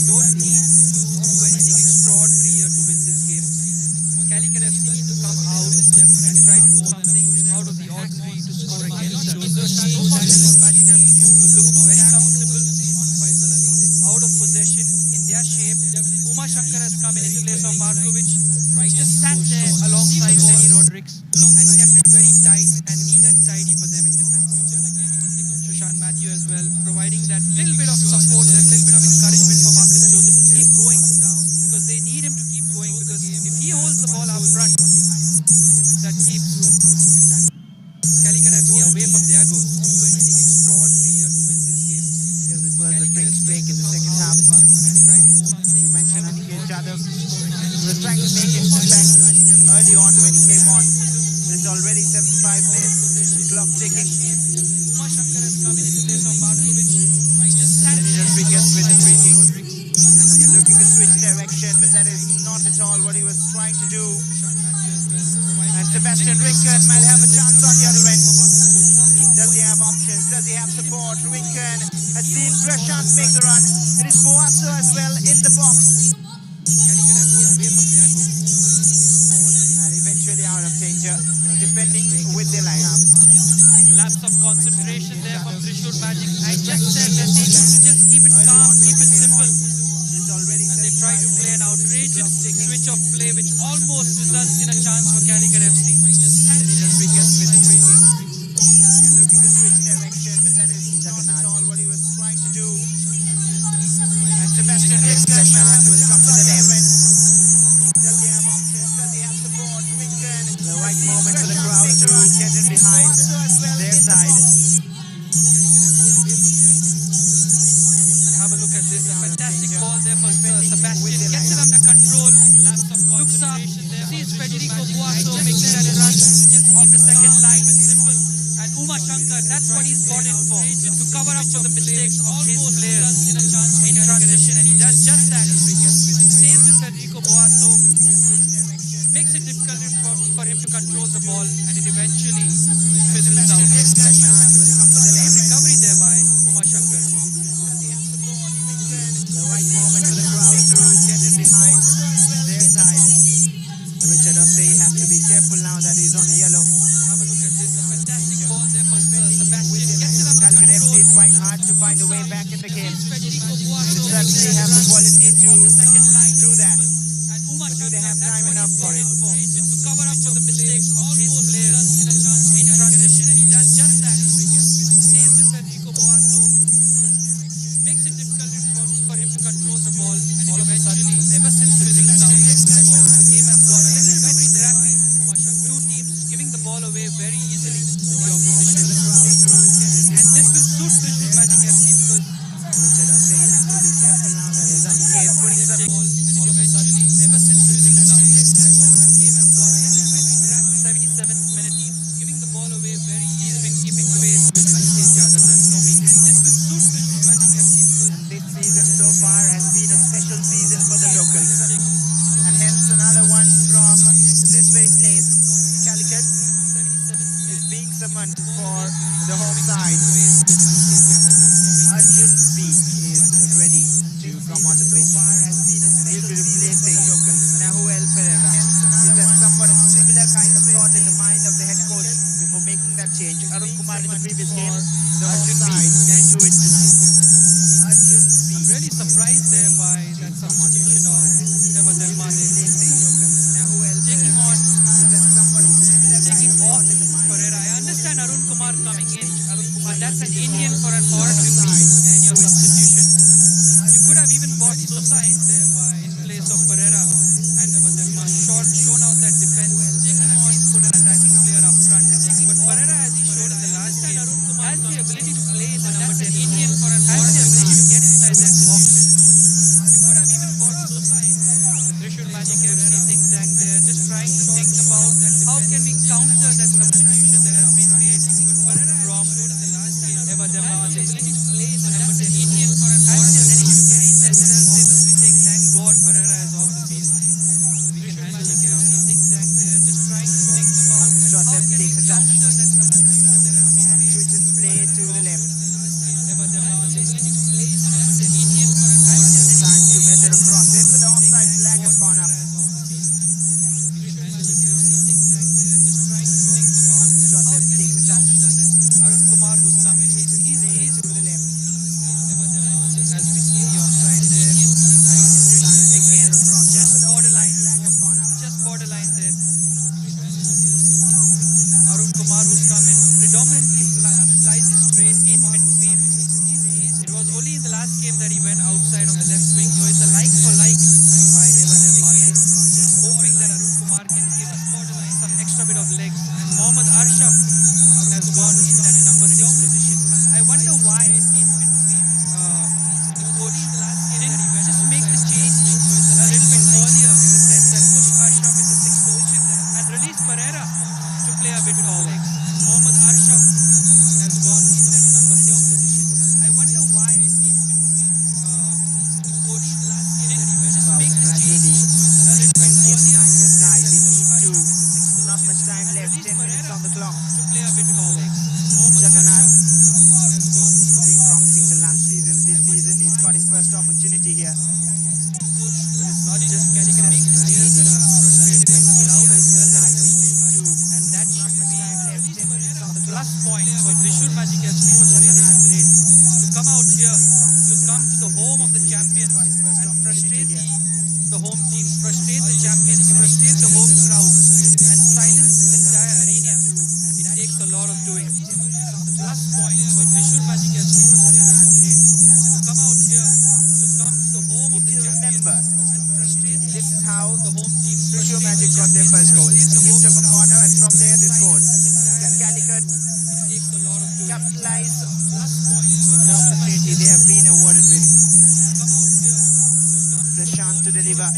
Don't need to do anything extraordinary here to win this game. Calicut FC need to come out and try to do something out of the ordinary to score against us. So far, Magic have looked very comfortable on Faisal Ali. Out of possession, in their shape. Uma Shankar has come in place of Markovic. Just sat there alongside Lenny Rodriguez and kept it very tight and neat and tidy for them in defense. Sushant Matthew as well, providing that little bit of support, that little bit of encouragement for Marcus Joseph to keep going, because they need him to keep going, because if he holds the ball up front, that keeps Calicut FC away from their goals. Anything extraordinary here to win this game. because it was a drinks break in the second half. You mentioned Aniket Jadhav. He was trying to make his comeback early on when he came on. It's already 75 minutes. The clock ticking. Uma Shankar has come in place of Markovic. Just sat Lenny there Rodriguez with the free kick. alongside Looking to switch direction, but that is not at all what he was trying to do. And Sebastian Rincon might have a chance on the other end. Does he have options? Does he have support? Rincon has seen Prashant make the run. It is Boasso as well in the box. Calicut FC away from their goals. And eventually out of danger, defending with their life. Lapse of concentration there from Trishul Magic. I just said that they need to just keep it calm, keep it simple. It's already And they try to play an outrageous switch of play which almost results in a chance for Calicut FC. Lenny Rodriguez with the free kick. Looking to switch direction, but that is not at all what he was trying to do. And Sebastian Rincon will come to the left. Does he have options? Does he have support? Rincon. The right moment for the crowd to get in behind their side. Have a look at this. A fantastic ball there for Sebastian. Gets it under control. Looks up. Sees Federico Boasso making that run. Just off the second line. It's simple. And Uma Shankar, that's what he's brought in for. To cover up for the mistakes of his players in transition. And he does just that. Stays with Federico Boasso. Makes it difficult for him to control the ball. And it eventually fizzles out. Recovery there by Uma Shankar. The right moment for the crowd to get in behind their side. Richard Osei has to be careful now that he's on the yellow. Have a look at this. A fantastic ball there for Sebastian. Gets it under Calicut control. FC trying hard to find a way back in the game. Federico They Boasso certainly have the quality to on the second line. do that. And Uma But do they Shankar, have that's time what enough he's for brought it? in for. To cover up for the mistakes of his players in transition. And he does just that. Stays with Federico Boasso. Makes it difficult for him to control the ball. And it eventually, ever since the fizzles out, the game has gone a little bit scrappy. Two teams giving the ball away very easily to the opposition. And this will suit Trishul Magic FC because Richard Osei has to be careful now that he's on the game, putting some all of a sudden, ever since the fizzles out, the game has gone a little bit scrappy. 77th minute, he's giving the ball away very easily. He's been keeping pace with Aniket Jadhav. That's no mean. And this will suit Trishul Magic FC because this season so far has been a special season for the locals. And hence another one from this very place. Calicut 77th is being summoned for the home side. Arjun B is ready to come on the pitch. He'll be replacing Nahuel Pereira. Is that somewhat a similar kind of thought in the mind of the head coach before making that change? Arun Kumar in the previous game, Arjun B can do it tonight. Arjun B. I'm really surprised there by that substitution of Eva Delmade. Nahuel Taking Pereira. on, Is that somewhat a similar kind taking of off thought in the mind Pereira. I understand understand Arun Kumar coming in. Arun Kumar, that's an Indian for an foreign rugby in your substitution. You could have even bought Sosa in there in place of Pereira and shown out that defense and at least put an attacking player up front. But Pereira, as he showed in the last game, has the ability to play in the number 10 Indian for an has the ability to get inside that position. You could have even bought Sosa in there. The Trishul Magic FC think tank there, just trying to think about how can we counter that substitution that has been made from Eva Demal. The ability to play in the number 10 Indian for an has the ability to get inside that position. We think, thank God Pereira is off the field. We can handle the think tank there, just trying to think about how can we takes a touch counter that substitution that has been and made. switches play to the left. Eva Demal, the ability to play in the number 10 Indian for an has the ability Time to measure across it, but the offside flag has gone up. Joseph takes a touch. Arun Kumar, who's coming, he's To the left. as we see the offside there. Again, just borderline there. Arun Kumar, who's come in, predominantly flies his straight in midfield. It was only in the last game that he went outside on the left wing, so it's a like for like by Eva Demal. Hoping that Arun Kumar can give us some extra bit of legs. And Mohammad Arshaf has gone in that number 6 position. I wonder why in midfield the coach didn't just make the change a little bit earlier in the sense that push Arshaf in the 6th position and release Pereira to play a bit forward. Mohammad Arshaf has gone in that number 6 position. I wonder why in midfield the coach didn't just make the change a little bit earlier Behind the side, they need to. in the 6th Not much time left, 10 minutes on the clock. to play a bit forward. Mohammad Jagannath has gone been promising the last season. This season, he's got his first opportunity here. But it's not just Calicut players that are frustrated, it's the crowd as well that I think. And that should be a plus point for Trishul Magic FC for the way they have played. To come out here, to come to the home of the champions and frustrate the home team, frustrate the champions, frustrate the home crowd, and silence this entire arena. It takes a lot of doing. Plus point for Trishul Magic FC for the way they have played. To come out here, to come to the home of If the you champions remember, and frustrate this is how the home team. Trishul Magic got their first goal. A gift of a corner, and from there they scored. Can Calicut Takes a lot of doing. capitalize Plus point for the opportunity they have been awarded with? come out here. Prashant to deliver.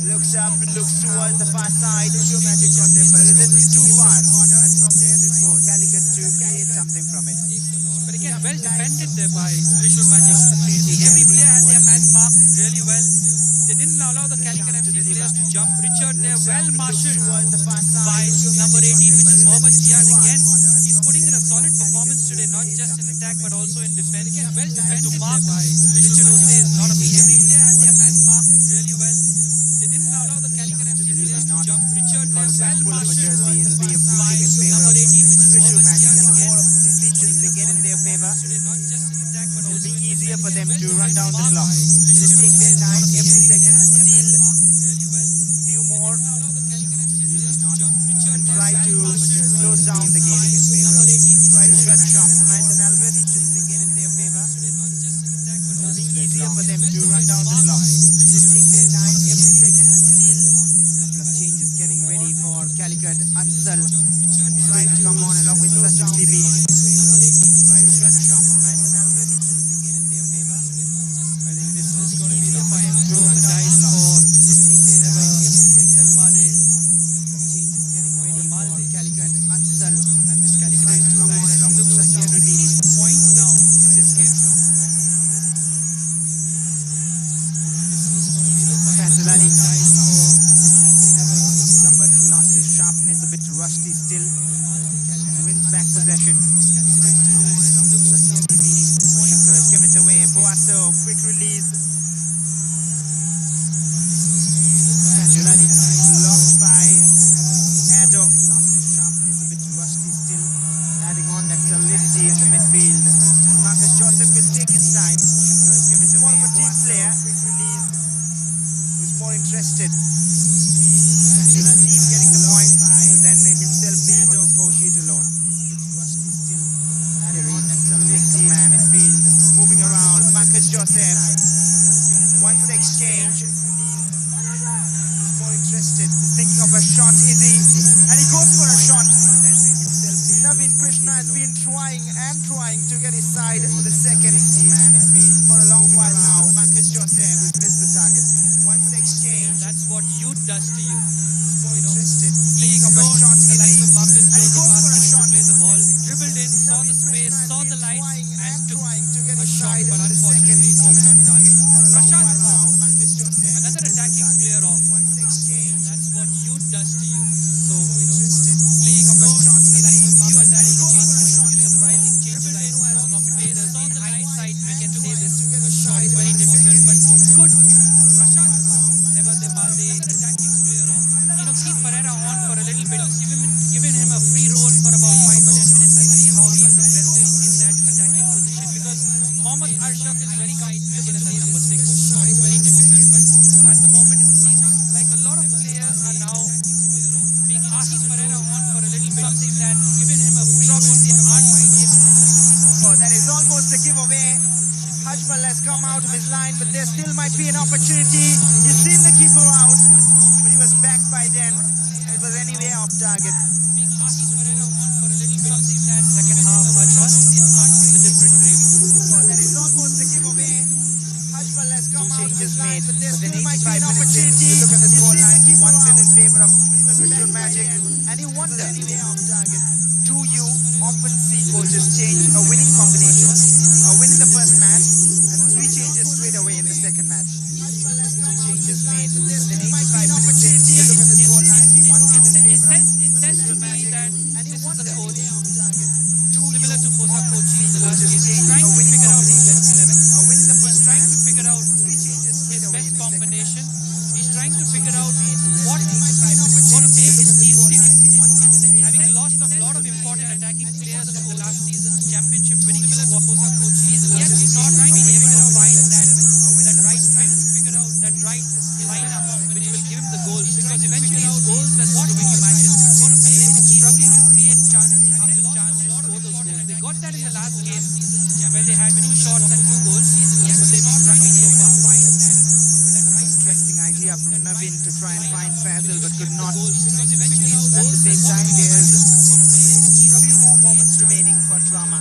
Looks up, looks towards the far side. Trishul Magic got their first goal. This is too far. Corner, and from there they scored. Calicut to create something from it. But again, well defended there by Trishul Magic. Every player had their man marked really well. They didn't allow the Calicut FC players to jump. Richard there, well marshaled Towards the far by side. number 18, which is Mohammad Jihad again. He's putting in a solid performance today, not just in attack but also in defense. Again, well defended to mark by Richard Ose is not a every player had their man marked really well. They didn't allow the Calicut FC players to jump. Richard there, well Pull up a marshaled jersey, it'll be a free by kick in favor number of 18, which is Trishul Mohammad Magic, Jihad and the again. more decisions they get in their favor, Today, not just in attack but it'll also be in easier for them defense. to run down the clock. They take their time, every second, steal few more and try to close down the game. Try to shut shop. Mason Alves, they get in their favor. It'll be easier for them to run down the clock. They take their time, every second, steal. Couple of changes getting ready for Calicut. Atsal is going to come on along with Sachin TV. Try to shut shop. Mason Alves, they get in their favor. I think this is going to be the final throw of the dice for Delmade. Changes getting ready for Calicut. Atsal And this Calicut is come on along with Sachin TV. point now in this game. Cancelani somewhat lost his sharpness, a bit rusty still, and wins back possession. Shankar has given it away. Boasso, quick release. Cancelani blocked by Ado. Lost his sharpness, a bit rusty still, adding on that solidity in the midfield. Marcus Joseph will take his time. Shankar has given it away. Former team player, quick release. Who's more interested in his team getting the point and then himself being on the score sheet alone. Krishna has been trying to get his side for the second man for a long while now. Marcus Joseph has missed the target. Once exchange. That's what youth does to you. Interested. Playing Of a short, shot the likes of Marcus and he Joseph goes for a asking shot. to play the ball, dribbled in, saw the space, saw the lights, and took to get a his shot, side but for the second unfortunately wasn't on target. for a long Prashant, while now. Marcus Joseph another attacking player off. once exchange. That's what youth does to you. So, Interested. playing Of a short, shot the likes of and he attacking goes for a changes, shot. surprising changes. I know as commentators, in hindsight, we can say this, a shot is very difficult, but good. Prashant, never the Malde attacking player off. Keep Pereira on for a little bit, giving him a free roll for about 5 to 10 minutes and see how he progresses in that attacking position, because Mohammad Arshaf is very comfortable in that number 6. It's very difficult, but at the moment it seems like a lot of players are now being asked to Pereira on for a little bit, something that giving him a free roll for about 5 to 10 minutes. Oh, that is almost a giveaway. Hajmal has come out of his line, but there still might be an opportunity. He's seen the keeper out, but he was back by then. It was anyway off target. Being asked to Pereira on for a little bit, something that second half Hajmal is a different gravy. Oh, that is almost a giveaway. Hajmal has come out of his line, but there still might be an opportunity. You look at the scoreline, 1-0 in favor of Visual Magic, and you wonder, do you often see coaches change a winning combination? A win in the first match and 3 changes straight away in the second match. Changes made, but there still might be an opportunity. You look at the scoreline, 1-0 in favor of It says to me that and you this is wonder, a coach do you similar to Fosa coach in the last game. He's change trying a to winning figure out his best 11. a win in the He's first trying match, to figure out 3 changes straight his away best in the second match. combination. He's trying to figure out what is going to make his team stick. Having lost a lot of important attacking players from the last season's championship winning Fosa coach season, yet he's not been able to find that right fit, figure out that right lineup which will give him the goals, because eventually it's goals that's going to win you matches. They're struggling to create chance after chance to score those goals. They got that in the last game where they had 2 shots and 2 goals, but they've been struggling so far. Interesting idea from Navin to try and find Fazil, but could not. At the same time, there's a few more moments remaining for drama.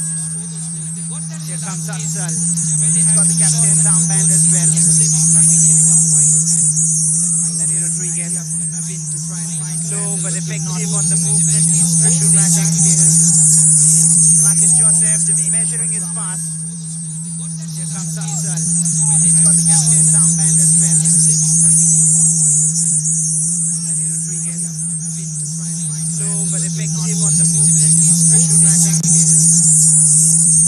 Here comes Afzal. He's got the captain's armband as well. Lenny Rodriguez, Navin to try and find low but effective on the movement. Visual Magic. Marcus Joseph just measuring his pass. Here comes Afzal. He's got the captain's armband as well. Lenny Rodriguez, Navin to try and find low but effective on the movement. Visual Magic.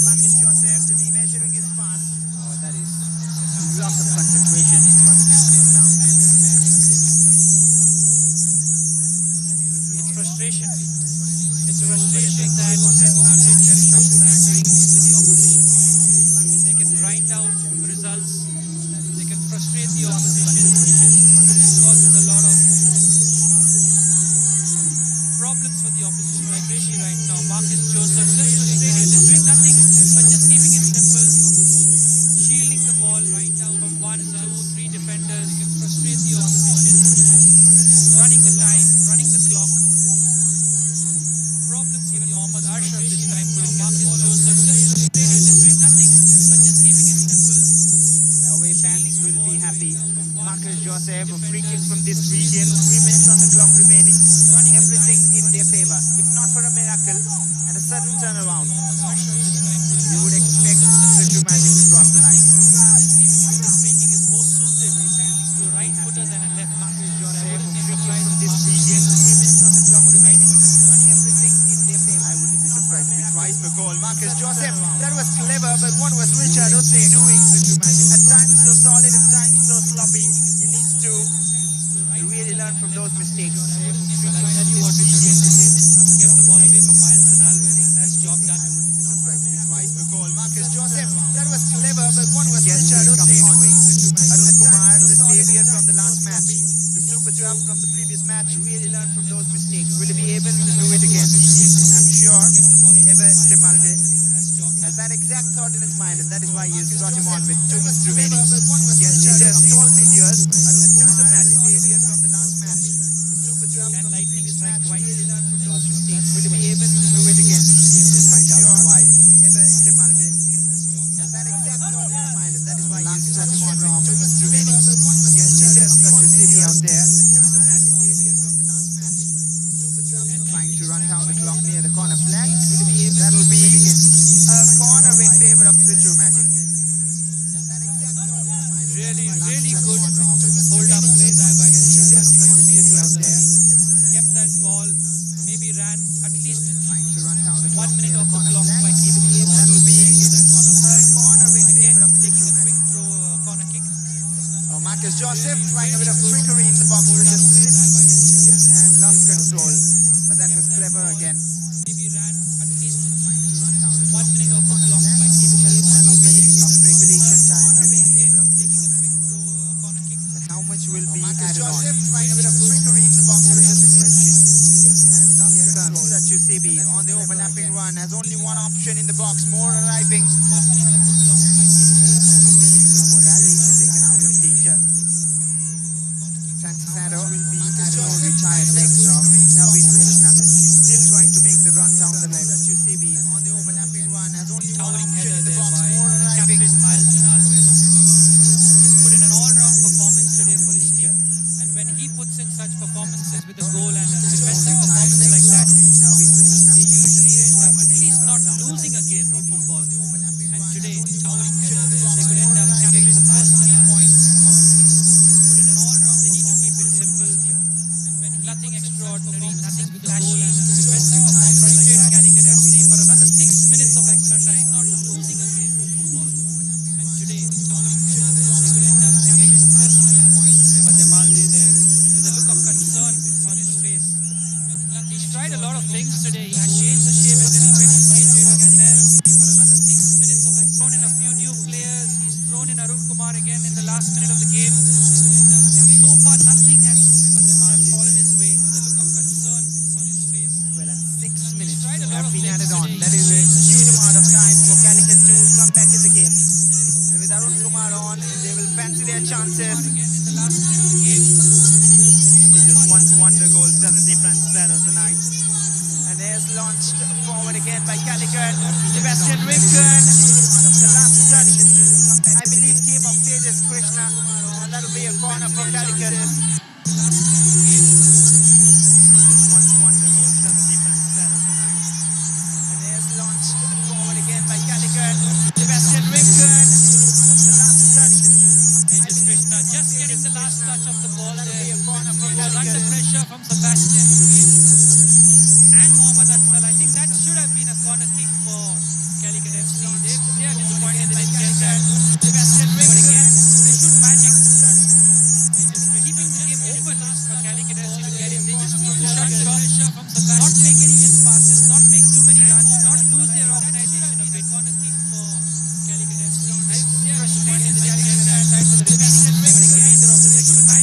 Marcus Joseph just measuring his pass. Oh, that is lots of concentration. He's got the captain's armband as well. It's frustration. It's frustration that Andre Cherishov brings to the opposition. They can grind out results. They can frustrate the opposition, and it causes a lot of problems for the opposition. Like Rishi right now, Marcus Joseph just frustrating. They're doing nothing but just keeping it simple, shielding the ball right down from 1, 2, 3 defenders. You can frustrate the opposition, running the time, running the clock. Problems even Mohammad Arshaf this time putting Marcus Joseph just frustrating. They're doing nothing but just keeping it simple. The away fans will be happy. Marcus Joseph, a free kick from this region. 3 minutes on the clock remaining. Everything in their favor. If not for a miracle and a sudden turnaround, you would expect Visual Magic to cross the line. This free kick is more suited to right footer than a left. Marcus Joseph, a free kick from this region. 3 minutes on the clock remaining. Everything in their favor. I wouldn't be surprised if he tries for goal. Marcus Joseph, that was clever, but what was Richard Ose doing? At times so solid, at times so sloppy. He needs to really learn from those mistakes. But I'll tell you what Richard did. Kept the ball away from Miles and Alvin, and that's job done. I wouldn't be surprised if he tries for goal. Marcus Joseph, that was clever, but what was Richard Ose doing? Arun Kumar, the savior from the last match, the super sub from the previous match, really learned from those mistakes. Will he be able to do it again? I'm sure Ever Timalte has that exact thought in his mind, and that is why he has brought him on with 2 minutes remaining. Yes, he just told me here, do some magic. Can lightning strike twice? Will he be able to do it again? 1 minute off the clock by keeping the ball That will be into that corner flag. corner in Again, favor of taking a Trignox. quick throw corner kick. Marcus Joseph trying a bit of trickery in the box with a slip and lost control. But that was clever again. Maybe ran at least 1 minute off the clock by keeping the ball Of regulation into time remaining. again, taking a quick throw corner kick. But how much will be Marcus added on? Joseph trying a bit of trickery in the box. That is the question. Here comes Sachu Sebi on the overlapping run. Has only one option in the box. More arriving. Morales taken out of danger. Francisco will be added on retired legs of Naveen Krishna. Still trying to make the run down the left. Sachu Sebi on the overlapping run. Has only one Towering option header in the there box. by More the arriving. captain Miles Alves. He's put in an all-round performance today for his team, and when he puts in such performances with a goal and a defensive performance like that, they usually end up at least not losing a game of football. And today, towering header there, they could end up getting the first 3 points of the season. Put in an all-round. They need to keep it simple, and when nothing extraordinary, nothing flashy, and a defensive performance like that, Calicut FC for another 6 minutes of extra time, not losing a game of football. And today, towering header there, they could end up getting the first 3 points. Eva Demalde there, with a look of concern on his face. He's tried a lot of things today. He has changed the shape a little bit. He's changed the personnel for another 6 minutes of thrown in a few new players. He's thrown in Arun Kumar again in the last minute of the game. So far, nothing has fallen his way. With a look of concern on his face. Well, and 6 minutes Tried a lot have of been things added on. today. That is a huge amount of time for Calicut to come back in the game. And with Arun Kumar on, they will fancy their chances. Again in the last minute of the game. He just wants wonder goals, doesn't he, Francisco tonight? And there's launched forward again by Calicut. Sebastian Rincon. The last touch, I believe, came of Tejas Krishna. And that'll be a corner for Calicut. He just wants wonder goals, doesn't he, Francisco tonight? And there's launched forward again by Calicut. Sebastian Rincon. The last touch. Tejas Krishna just getting the last touch of the ball That'll be there. a corner for He was under Calicut. pressure from Sebastian and Mohammad Afzal. I think that should have been a corner kick for Calicut FC. They are disappointed they didn't get that. Sebastian But again, Rincon. they should magic. Keeping the game open for Calicut FC to get in. They just need to shut pressure from Sebastian. Not make any missed passes, not make too many runs, not lose their organization a bit. Corner kick for Calicut FC. They are disappointed they didn't get that side for the remainder of this extra time.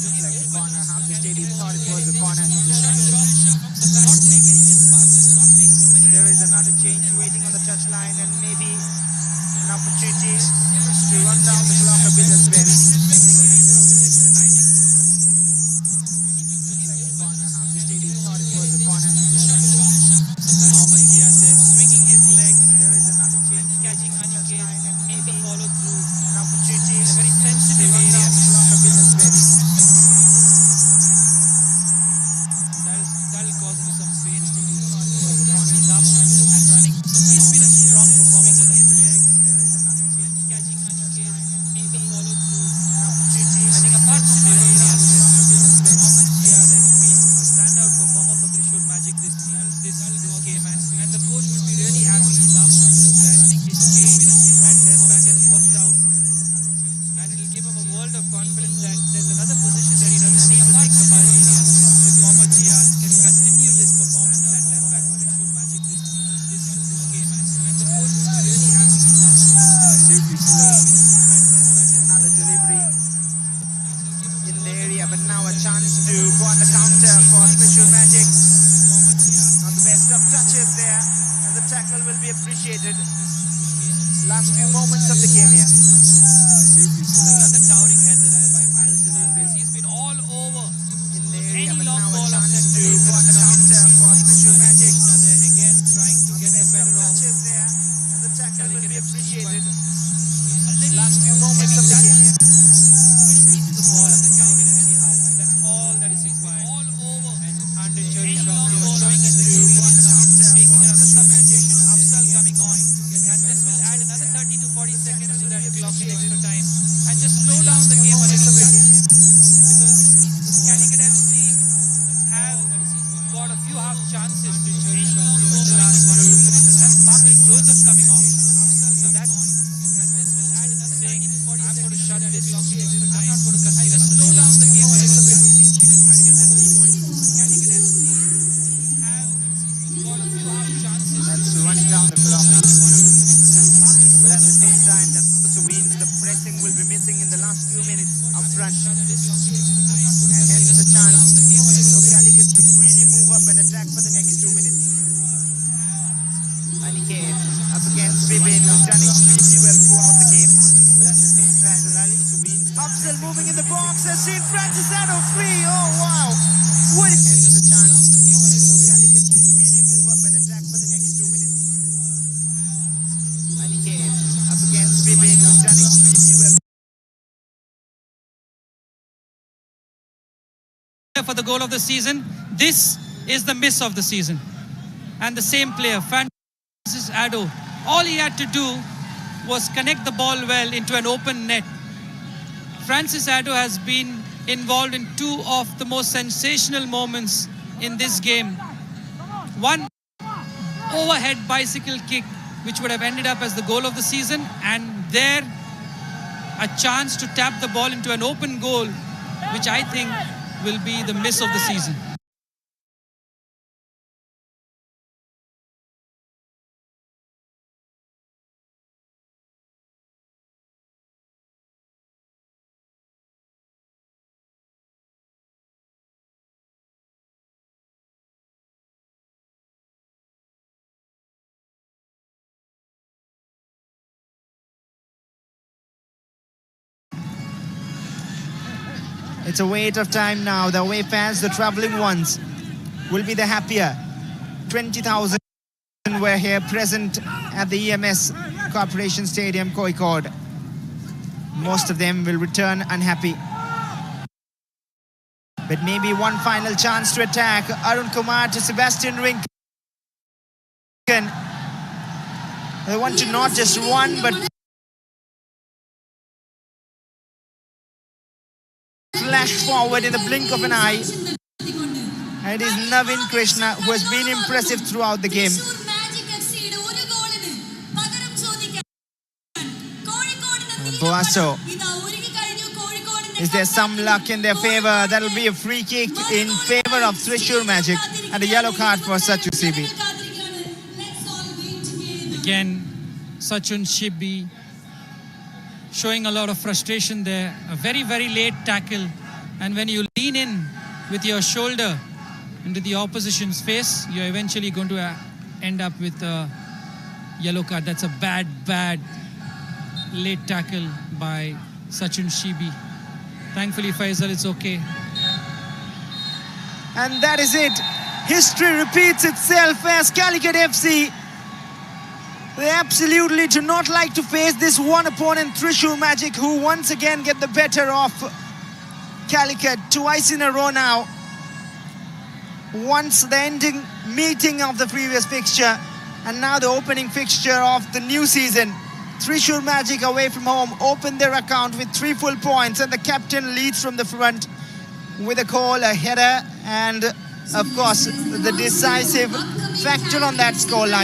Just like the corner, half the stadium thought it was a corner. There is another change waiting on the touchline and maybe an opportunity to run down the clock a bit as well. Just like the corner, half the stadium thought it was a corner. Mohammad Ziad there swinging his leg, There is another change catching Anike in the follow through. an opportunity A very to sensitive run area. down the clock a bit as well. That'll cause him some pain. He's up and running. He's been a strong performer for them today. Catching Anike in the follow through. I think apart from the areas, Mohammad Ziad has been a standout performer for Trishul Magic this game, and the coach will be really happy he's up and running. His change at left back has worked out, and it'll give him a world of confidence that there's another position that he doesn't need to think about. If Mohammad Ziad can continue this performance at left back for Trishul Magic this game, and the coach will be really happy he's up. Absolutely slow. Another delivery in the area, but now a chance to go on the counter for Trishul Magic. Not the best of touches there, and the tackle will be appreciated. Last few moments of the game here. Another towering header there by Miles Alves. He's been all over In the area, any but long now a ball of chance that to place. go on the counter for Trishul Magic. There again trying to Not get the the best of better of touches there, and the tackle will be appreciated. a Last little few moments of the game here. but he keeps the ball on the Calicut FC half. That's all that is required. All over. And Andre Cherry showing us the game, making another substitution. Afzal coming on, and this will add another 30 to 40 seconds to that chances which were in the last 1 or 2 minutes. And that's Marcus Joseph coming off. So that, and this will add another saying, I'm going to shut this. I'm not going to concede another slow down the game a little bit and try to get that 3 points. Calicut FC have got a few half chances. That's running down the clock. But at the same time, that also means the pressing will be missing in the last few minutes up front. And hence a chance for Calicut to really move up and attack for the next 2 minutes. Aniket up against Vivin, who's done extremely well throughout the game. But at the same time, the rally also means Upsell moving in the box has seen Francis Addo free. Oh wow! What a chance for Calicut to really move up and attack for the next 2 minutes. Aniket up against Vivin, who's done extremely well. For the goal of the season, this is the miss of the season. And the same player, Francis Addo, all he had to do was connect the ball well into an open net. Francis Addo has been involved in 2 of the most sensational moments in this game. One overhead bicycle kick, which would have ended up as the goal of the season, and there a chance to tap the ball into an open goal, which I think will be the miss of the season. It's a wait of time now. The away fans, the traveling ones, will be the happier. 20,000 were here present at the EMS Corporation Stadium, Kozhikode. Most of them will return unhappy. But maybe one final chance to attack. Arun Kumar to Sebastian Rinken. They want to not just run, but flash forward in the blink of an eye. And it is Navin Krishna who has been impressive throughout the game. Boasso. Is there some luck in their favor? That'll be a free kick in favor of Thrissur Magic and a yellow card for Sachun Shibi. Again, Sachun Shibi showing a lot of frustration there. A very, very late tackle. And when you lean in with your shoulder into the opposition's face, you're eventually going to end up with a yellow card. That's a bad, bad late tackle by Sachun Shibi. Thankfully, Faisal, it's okay. And that is it. History repeats itself as Calicut FC. They absolutely do not like to face this one opponent, Thrissur Magic, who once again get the better of Calicut twice in a row now. Once the ending meeting of the previous fixture, and now the opening fixture of the new season. Thrissur Magic away from home opened their account with 3 full points, and the captain leads from the front with a goal, a header, and of course the decisive factor on that scoreline.